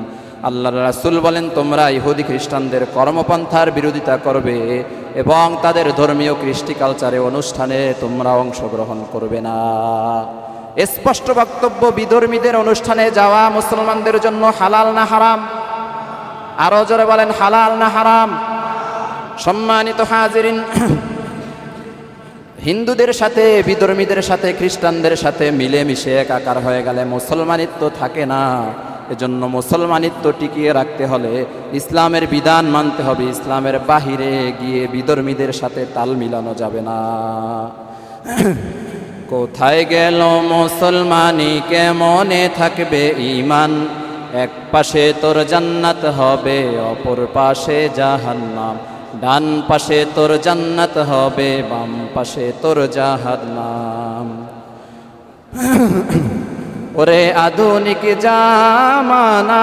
আল্লাহর রাসূল বলেন, তোমরা ইহুদি খ্রিস্টানদের কর্মপন্থার বিরোধিতা করবে এবং তাদের ধর্মীয় কৃষ্টি কালচারে অনুষ্ঠানে তোমরা অংশগ্রহণ করবে না। স্পষ্ট বক্তব্য, বিধর্মীদের অনুষ্ঠানে যাওয়া মুসলমানদের জন্য হালাল না হারাম? আরো জোরে বলেন, হালাল না হারাম? সম্মানিত হাজিরিন, হিন্দুদের সাথে, বিধর্মীদের সাথে, খ্রিস্টানদের সাথে মিলেমিশে একাকার হয়ে গেলে মুসলমানিত্ব থাকে না। এজন্য মুসলমানিত্ব টিকিয়ে রাখতে হলে ইসলামের বিধান মানতে হবে। ইসলামের বাহিরে গিয়ে বিধর্মীদের সাথে তাল মিলানো যাবে না। কোথায় গেল মুসলমানি, কেমনে থাকবে ঈমান? এক পাশে তোর জান্নাত হবে, অপর পাশে জাহান্নাম। ডান পাশে তোর জান্নাত হবে, বাম পাশে তোর জাহান্নাম। ওরে আধুনিক জামানায়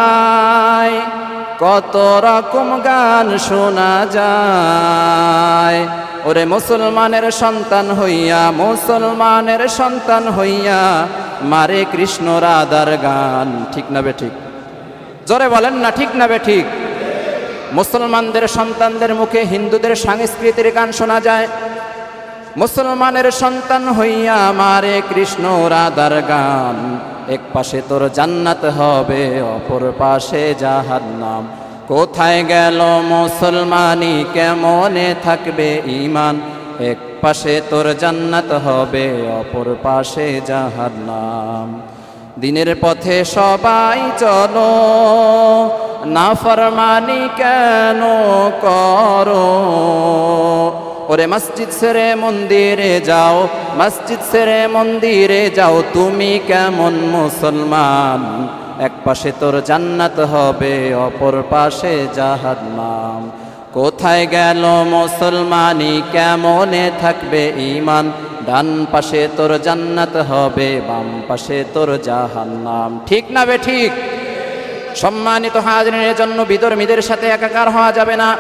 কত রকম গান শোনা যায়। ওরে মুসলমানের সন্তান হইয়া, মুসলমানের সন্তান হইয়া মারে কৃষ্ণ রাধার গান। ঠিক না বে ঠিক? জোরে বলেন না, ঠিক না বে ঠিক? মুসলমানদের সন্তানদের মুখে হিন্দুদের সংস্কৃতির গান শোনা যায়। মুসলমানের সন্তান হইয়া মারে কৃষ্ণ রাধার গান। এক পাশে তোর জান্নাত হবে, অপর পাশে জাহান্নাম। কোথায় গেল মুসলমানি, কেমনে থাকবে ঈমান? এক পাশে তোর জান্নাত হবে, অপর পাশে জাহান্নাম। দিনের পথে সবাই চলো, নাফরমানি কেন করো? ওরে মসজিদ ছেড়ে মন্দিরে যাও, মসজিদ ছেড়ে মন্দিরে যাও, তুমি কেমন মুসলমান? এক পাশে তোর জান্নাত হবে, অপর পাশে জাহান্নাম। কোথায় গেল মুসলমানি, কেমনে থাকবে ঈমান? ডান পাশে তোর জান্নাত হবে, বাম পাশে তোর জাহান্নাম। ঠিক না বে ঠিক? সম্মানিত হাজিরের জন্য বিধর্মীদের সাথে একাকার হওয়া যাবে না।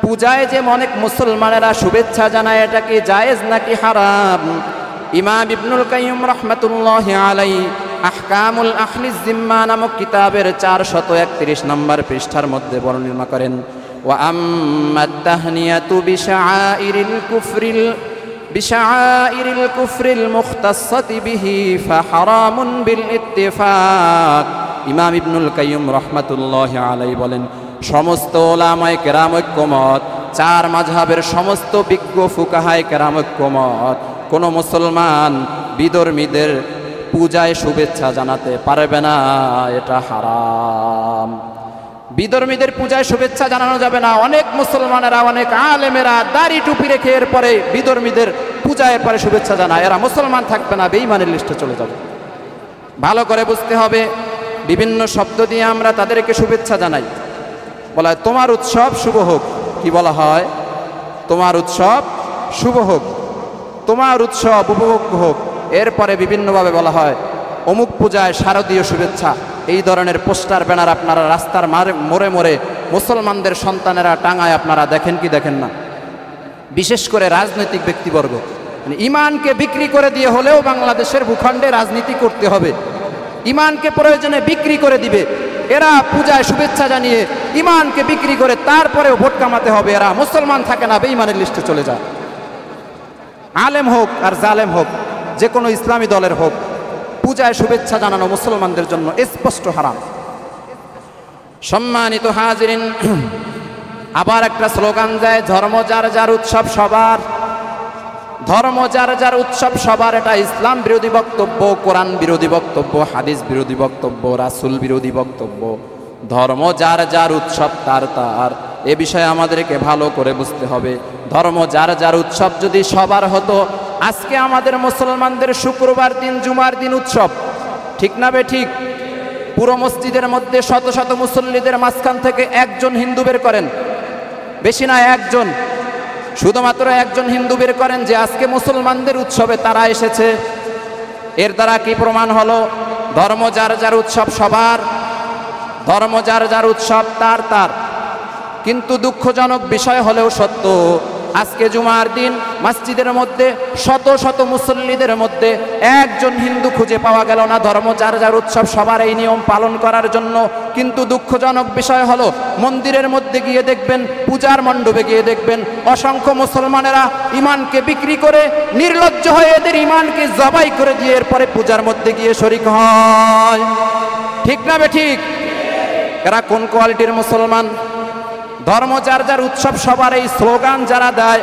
পূজায় যে অনেক মুসলমানেরা শুভেচ্ছা জানায়, এটা কি জায়েজ নাকি হারাম? ইমাম ইবনুল কাইয়্যিম রাহমাতুল্লাহি আলাইহি আহকামুল আহলিজ জিম্মা নামক কিতাবের 431 নম্বর পৃষ্ঠার মধ্যে বর্ণনা করেন, ওয়া আম্মাত তাহনিয়াতু বিশাআইরিল কুফরিল মুখতাসসাতি বিহি ফাহারামুন বিল ইত্তিফাক। ইমাম ইবনুল কাইয়্যিম রাহমাতুল্লাহি আলাইহি বলেন, সমস্ত ওলামায়ে কেরাম ঐক্যমত, 4 মাযহাবের সমস্ত বিজ্ঞ ফুকাহায়ে কেরাম ঐক্যমত, কোন মুসলমান বিধর্মীদের পূজায় শুভেচ্ছা জানাতে পারবে না, এটা হারাম। বিধর্মীদের পূজায় শুভেচ্ছা জানানো যাবে না। অনেক মুসলমানেরা, অনেক আলেমেরা দাড়ি টুপি রেখে এরপরে বিধর্মীদের পূজায় পরে শুভেচ্ছা জানায়, এরা মুসলমান থাকবে না, বেঈমানের লিস্টে চলে যাবে। ভালো করে বুঝতে হবে, বিভিন্ন শব্দ দিয়ে আমরা তাদেরকে শুভেচ্ছা জানাই। বলা হয় তোমার উৎসব শুভ হোক। কি বলা হয়? তোমার উৎসব শুভ হোক, তোমার উৎসব উপভোগ হোক। এরপরে বিভিন্নভাবে বলা হয় অমুক পূজায় শারদীয় শুভেচ্ছা। এই ধরনের পোস্টার ব্যানার আপনারা রাস্তার মোড়ে মোড়ে মুসলমানদের সন্তানেরা টাঙায়, আপনারা দেখেন কি দেখেন না? বিশেষ করে রাজনৈতিক ব্যক্তিবর্গ, মানে ইমানকে বিক্রি করে দিয়ে হলেও বাংলাদেশের ভূখণ্ডে রাজনীতি করতে হবে। ইমানকে প্রয়োজনে বিক্রি করে দিবে এরা, পূজায় শুভেচ্ছা জানিয়ে ইমানকে বিক্রি করে তারপরেও ভোট কামাতে হবে। এরা মুসলমান থাকে না, বেঈমানের লিস্টে চলে যায়। আলেম হোক আর জালেম হোক, যে কোনো ইসলামী দলের হোক, পূজায় শুভেচ্ছা জানানো মুসলমানদের জন্য স্পষ্ট হারাম। সম্মানিত হাজিরিন, আবার একটা স্লোগান যায়, ধর্ম যার যার উৎসব সবার। ধর্ম যার যার উৎসব সবার, এটা ইসলাম বিরোধী বক্তব্য, কোরআন বিরোধী বক্তব্য, হাদিস বিরোধী বক্তব্য, রাসূল বিরোধী বক্তব্য। ধর্ম যার যার উৎসব তার তার, এ বিষয়ে আমাদেরকে ভালো করে বুঝতে হবে। ধর্ম যার যার উৎসব যদি সবার হতো, আজকে আমাদের মুসলমানদের শুক্রবার দিন, জুমার দিন উৎসব। ঠিক না বে ঠিক? পুরো মসজিদের মধ্যে শত শত মুসল্লিদের মাঝখান থেকে একজন হিন্দু বের করেন, বেশি না একজন, শুধুমাত্র একজন হিন্দু বের করেন যে আজকে মুসলমানদের উৎসবে তারা এসেছে। এর দ্বারা কি প্রমাণ হলো? ধর্ম যার যার উৎসব সবার, ধর্ম যার যার উৎসব তার তার। কিন্তু দুঃখজনক বিষয় হলেও সত্য, আজকে জুমার দিন মসজিদের মধ্যে শত শত মুসল্লিদের মধ্যে একজন হিন্দু খুঁজে পাওয়া গেল না ধর্ম যার যার উৎসব সবার এই নিয়ম পালন করার জন্য। কিন্তু দুঃখজনক বিষয় হলো মন্দিরের মধ্যে গিয়ে দেখবেন, পূজার মণ্ডপে গিয়ে দেখবেন অসংখ্য মুসলমানেরা ইমানকে বিক্রি করে নির্লজ্জ হয়ে এদের ইমানকে জবাই করে দিয়ে এরপরে পূজার মধ্যে গিয়ে শরিক হয়। ঠিক না বেঠিক? এরা কোন কোয়ালিটির মুসলমান? ধর্ম যার যার উৎসব সবার এই স্লোগান যারা দেয়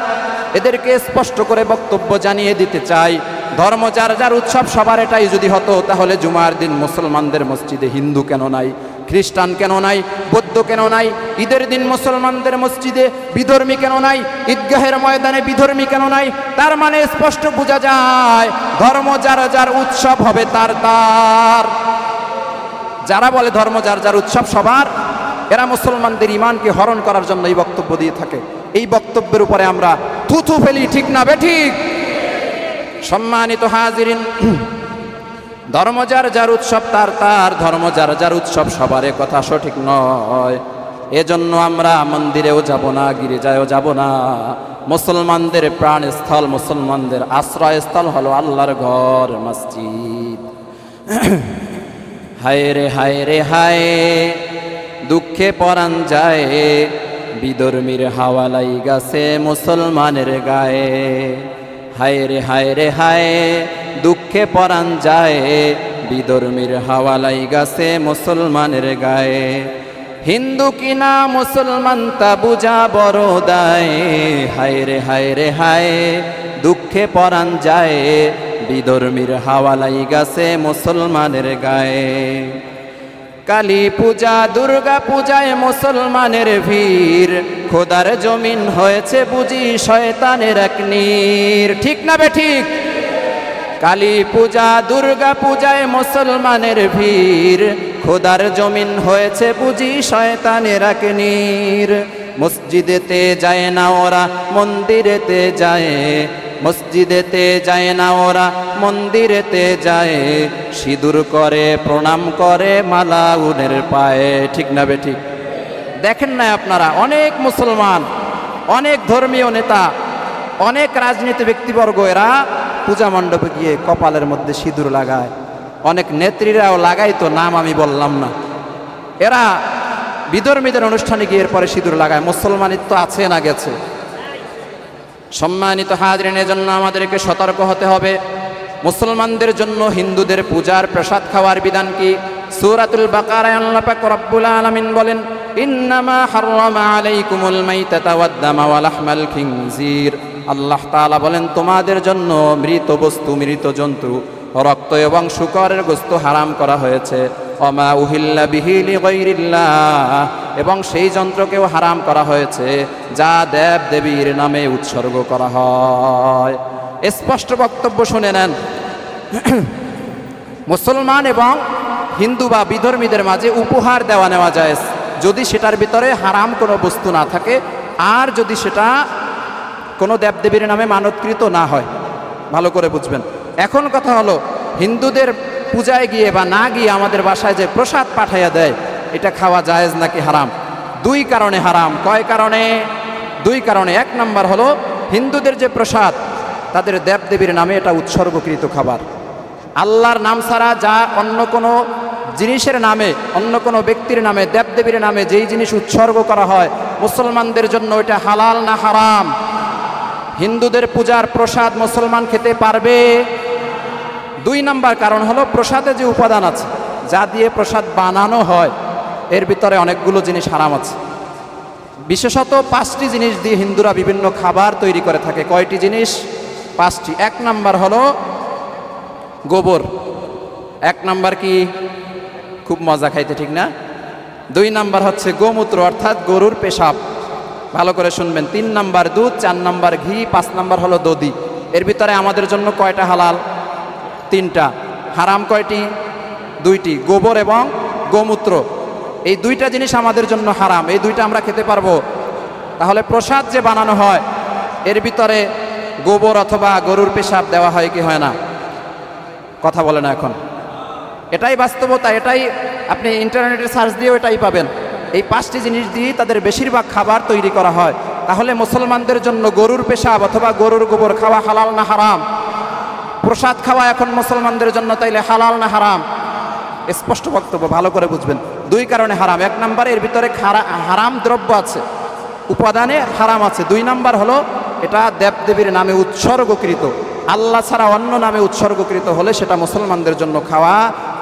এদেরকে স্পষ্ট করে বক্তব্য জানিয়ে দিতে চাই, ধর্ম যার যার উৎসব সবার এটাই যদি হতো তাহলে জুমার দিন মুসলমানদের মসজিদে হিন্দু কেন নাই, খ্রিস্টান কেন নাই, বৌদ্ধ কেন নাই? ঈদের দিন মুসলমানদের মসজিদে বিধর্মী কেন নাই, ঈদগাহের ময়দানে বিধর্মী কেন নাই? তার মানে স্পষ্ট বোঝা যায় ধর্ম যার যার উৎসব হবে তার তার। যারা বলে ধর্ম যার যার উৎসব সবার, এরা মুসলমানদের ইমানকে হরণ করার জন্য এই বক্তব্য দিয়ে থাকে। এই বক্তব্যের উপরে আমরা থুথু ফেলি, ঠিক না বেঠিক? সম্মানিত হাজিরিন, ধর্ম যার যার উৎসব তার তার, ধর্ম যার যার উৎসব সবার, এ কথা সঠিক নয়। এজন্য আমরা মন্দিরেও যাব না, গির্জায়ও যাব না। মুসলমানদের প্রাণস্থল, মুসলমানদের আশ্রয়স্থল হলো আল্লাহর ঘর, মসজিদ। হায় রে হায় রে হায়, দুঃখে পরাণ যায়, বিধর্মীর হাওয়ালাই গাছে মুসলমানের গায়ে। হায় রে হায় রে হায়, দুঃখে পরাণ যায়, বিধর্মীর হাওয়ালাই গাছে মুসলমানের গায়ে। হিন্দু কিনা মুসলমান তা বুঝা বড় দায়। হায় রে হায় রে হায়, দুঃখে পরাণ যায়, বিধর্মীর হাওয়ালাই গাছে মুসলমানের গায়ে। কালী পূজা দুর্গা পূজায় মুসলমানের ভিড়, খোদার জমিন হয়েছে বুঝি শয়তানের এক নীর। ঠিক না বেঠিক? কালী পূজা দুর্গা পূজায় মুসলমানের ভিড়, খোদার জমিন হয়েছে বুঝি শয়তানের এক নীর। মসজিদেতে যায় না ওরা, মন্দিরেতে যায়, মসজিদেতে যায় না ওরা, মন্দিরেতে যায়, সিঁদুর করে প্রণাম করে মালা উনের পায়ে। ঠিক না বেঠিক? দেখেন না আপনারা, অনেক মুসলমান, অনেক ধর্মীয় নেতা, অনেক রাজনীতি ব্যক্তিবর্গ এরা পূজা মণ্ডপে গিয়ে কপালের মধ্যে সিঁদুর লাগায়। অনেক নেত্রীরাও লাগাই, তো নাম আমি বললাম না। এরা বিধর্মীদের অনুষ্ঠানে গিয়ে এরপরে সিঁদুর লাগায়। মুসলমানিত্ব আছে না গেছে? সম্মানিত হাজরিন, এজন্য আমাদেরকে সতর্ক হতে হবে। মুসলমানদের জন্য হিন্দুদের পূজার প্রসাদ খাওয়ার বিধান কি? সূরাতুল বাকারায় আল্লাহ পাক রব্বুল আলামিন বলেন, ইন্নামা হাররামা আলাইকুমুল মাইতাতা ওয়াদ-দামা ওয়া লাহমাল খিনজির। আল্লাহ তাআলা বলেন, তোমাদের জন্য মৃত বস্তু, মৃত জন্তু, রক্ত এবং শূকরের গোশত হারাম করা হয়েছে। ওমা উহিল্লা বিহি লিগাইরিল্লাহ, এবং সেই যন্ত্রকেও হারাম করা হয়েছে যা দেব দেবীর নামে উৎসর্গ করা হয়। স্পষ্ট বক্তব্য শুনে নেন। মুসলমান এবং হিন্দু বা বিধর্মীদের মাঝে উপহার দেওয়া নেওয়া যায় যদি সেটার ভিতরে হারাম কোনো বস্তু না থাকে, আর যদি সেটা কোনো দেবদেবীর নামে মানতকৃত না হয়। ভালো করে বুঝবেন। এখন কথা হলো, হিন্দুদের পূজায় গিয়ে বা না গিয়ে আমাদের বাসায় যে প্রসাদ পাঠাইয়া দেয়, এটা খাওয়া জায়েজ নাকি হারাম? দুই কারণে হারাম। কয় কারণে? দুই কারণে। এক নাম্বার হলো, হিন্দুদের যে প্রসাদ, তাদের দেবদেবীর নামে এটা উৎসর্গকৃত খাবার। আল্লাহর নাম ছাড়া যা অন্য কোনো জিনিসের নামে, অন্য কোনো ব্যক্তির নামে, দেবদেবীর নামে যেই জিনিস উৎসর্গ করা হয়, মুসলমানদের জন্য এটা হালাল না হারাম? হিন্দুদের পূজার প্রসাদ মুসলমান খেতে পারবে? দুই নাম্বার কারণ হলো, প্রসাদে যে উপাদান আছে, যা দিয়ে প্রসাদ বানানো হয়, এর ভিতরে অনেকগুলো জিনিস হারাম আছে। বিশেষত 5টি জিনিস দিয়ে হিন্দুরা বিভিন্ন খাবার তৈরি করে থাকে। কয়টি জিনিস? 5টি। এক নাম্বার হলো গোবর। এক নাম্বার কি? খুব মজা খাইতে, ঠিক না? 2 নাম্বার হচ্ছে গোমূত্র, অর্থাৎ গরুর পেশাব। ভালো করে শুনবেন। 3 নাম্বার দুধ, 4 নাম্বার ঘি, 5 নাম্বার হলো দধি। এর ভিতরে আমাদের জন্য কয়টা হালাল? 3টা। হারাম কয়টি? 2টি, গোবর এবং গোমূত্র। এই 2টা জিনিস আমাদের জন্য হারাম। এই 2টা আমরা খেতে পারবো। তাহলে প্রসাদ যে বানানো হয়, এর ভিতরে গোবর অথবা গরুর পেশাব দেওয়া হয় কি হয় না? কথা বলে না এখন। এটাই বাস্তবতা, এটাই আপনি ইন্টারনেটে সার্চ দিয়েও এটাই পাবেন। এই 5টি জিনিস দিয়ে তাদের বেশিরভাগ খাবার তৈরি করা হয়। তাহলে মুসলমানদের জন্য গরুর পেশাব অথবা গরুর গোবর খাওয়া হালাল না হারাম? প্রসাদ খাওয়া এখন মুসলমানদের জন্য তাইলে হালাল না হারাম? স্পষ্ট বক্তব্য, ভালো করে বুঝবেন। দুই কারণে হারাম। এক নাম্বার, এর ভিতরে হারাম দ্রব্য আছে, উপাদানে হারাম আছে। দুই নাম্বার হলো এটা দেবদেবীর নামে উৎসর্গকৃত, আল্লাহ ছাড়া অন্য নামে উৎসর্গকৃত হলে সেটা মুসলমানদের জন্য খাওয়া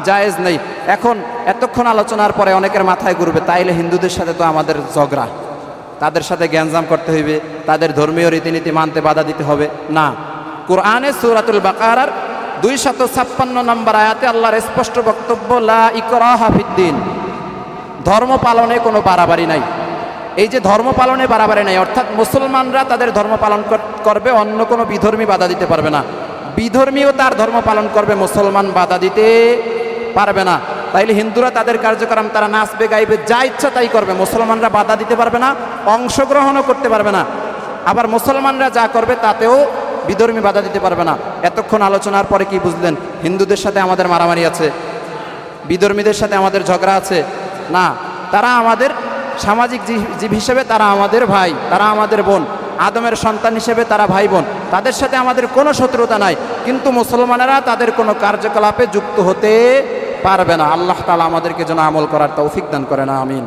জায়েজ নেই। এখন এতক্ষণ আলোচনার পরে অনেকের মাথায় ঘুরবে, তাইলে হিন্দুদের সাথে তো আমাদের ঝগড়া, তাদের সাথে জ্ঞানজাম করতে হইবে, তাদের ধর্মীয় রীতিনীতি মানতে বাধা দিতে হবে। না, কোরআনে সূরাতুল বাকারার 256 নম্বর আয়াতে আল্লাহর স্পষ্ট বক্তব্য, লা ইকরাহা ফিদ্দিন, ধর্ম পালনে কোনো বাড়াবাড়ি নাই। এই যে ধর্ম পালনে বাড়াবাড়ি নাই, অর্থাৎ মুসলমানরা তাদের ধর্ম পালন করবে, অন্য কোনো বিধর্মী বাধা দিতে পারবে না। বিধর্মীও তার ধর্ম পালন করবে, মুসলমান বাধা দিতে পারবে না। তাইলে হিন্দুরা তাদের কার্যক্রম তারা নাচবে গাইবে যা ইচ্ছা তাই করবে, মুসলমানরা বাধা দিতে পারবে না, অংশগ্রহণও করতে পারবে না। আবার মুসলমানরা যা করবে তাতেও বিধর্মী বাধা দিতে পারবে না। এতক্ষণ আলোচনার পরে কি বুঝলেন? হিন্দুদের সাথে আমাদের মারামারি আছে, বিধর্মীদের সাথে আমাদের ঝগড়া আছে? না, তারা আমাদের সামাজিক জীব হিসেবে তারা আমাদের ভাই, তারা আমাদের বোন, আদমের সন্তান হিসেবে তারা ভাই বোন, তাদের সাথে আমাদের কোনো শত্রুতা নাই। কিন্তু মুসলমানেরা তাদের কোনো কার্যকলাপে যুক্ত হতে পারবে না। আল্লাহ তাআলা আমাদেরকে যেন আমল করার তৌফিক দান করেন, আমিন।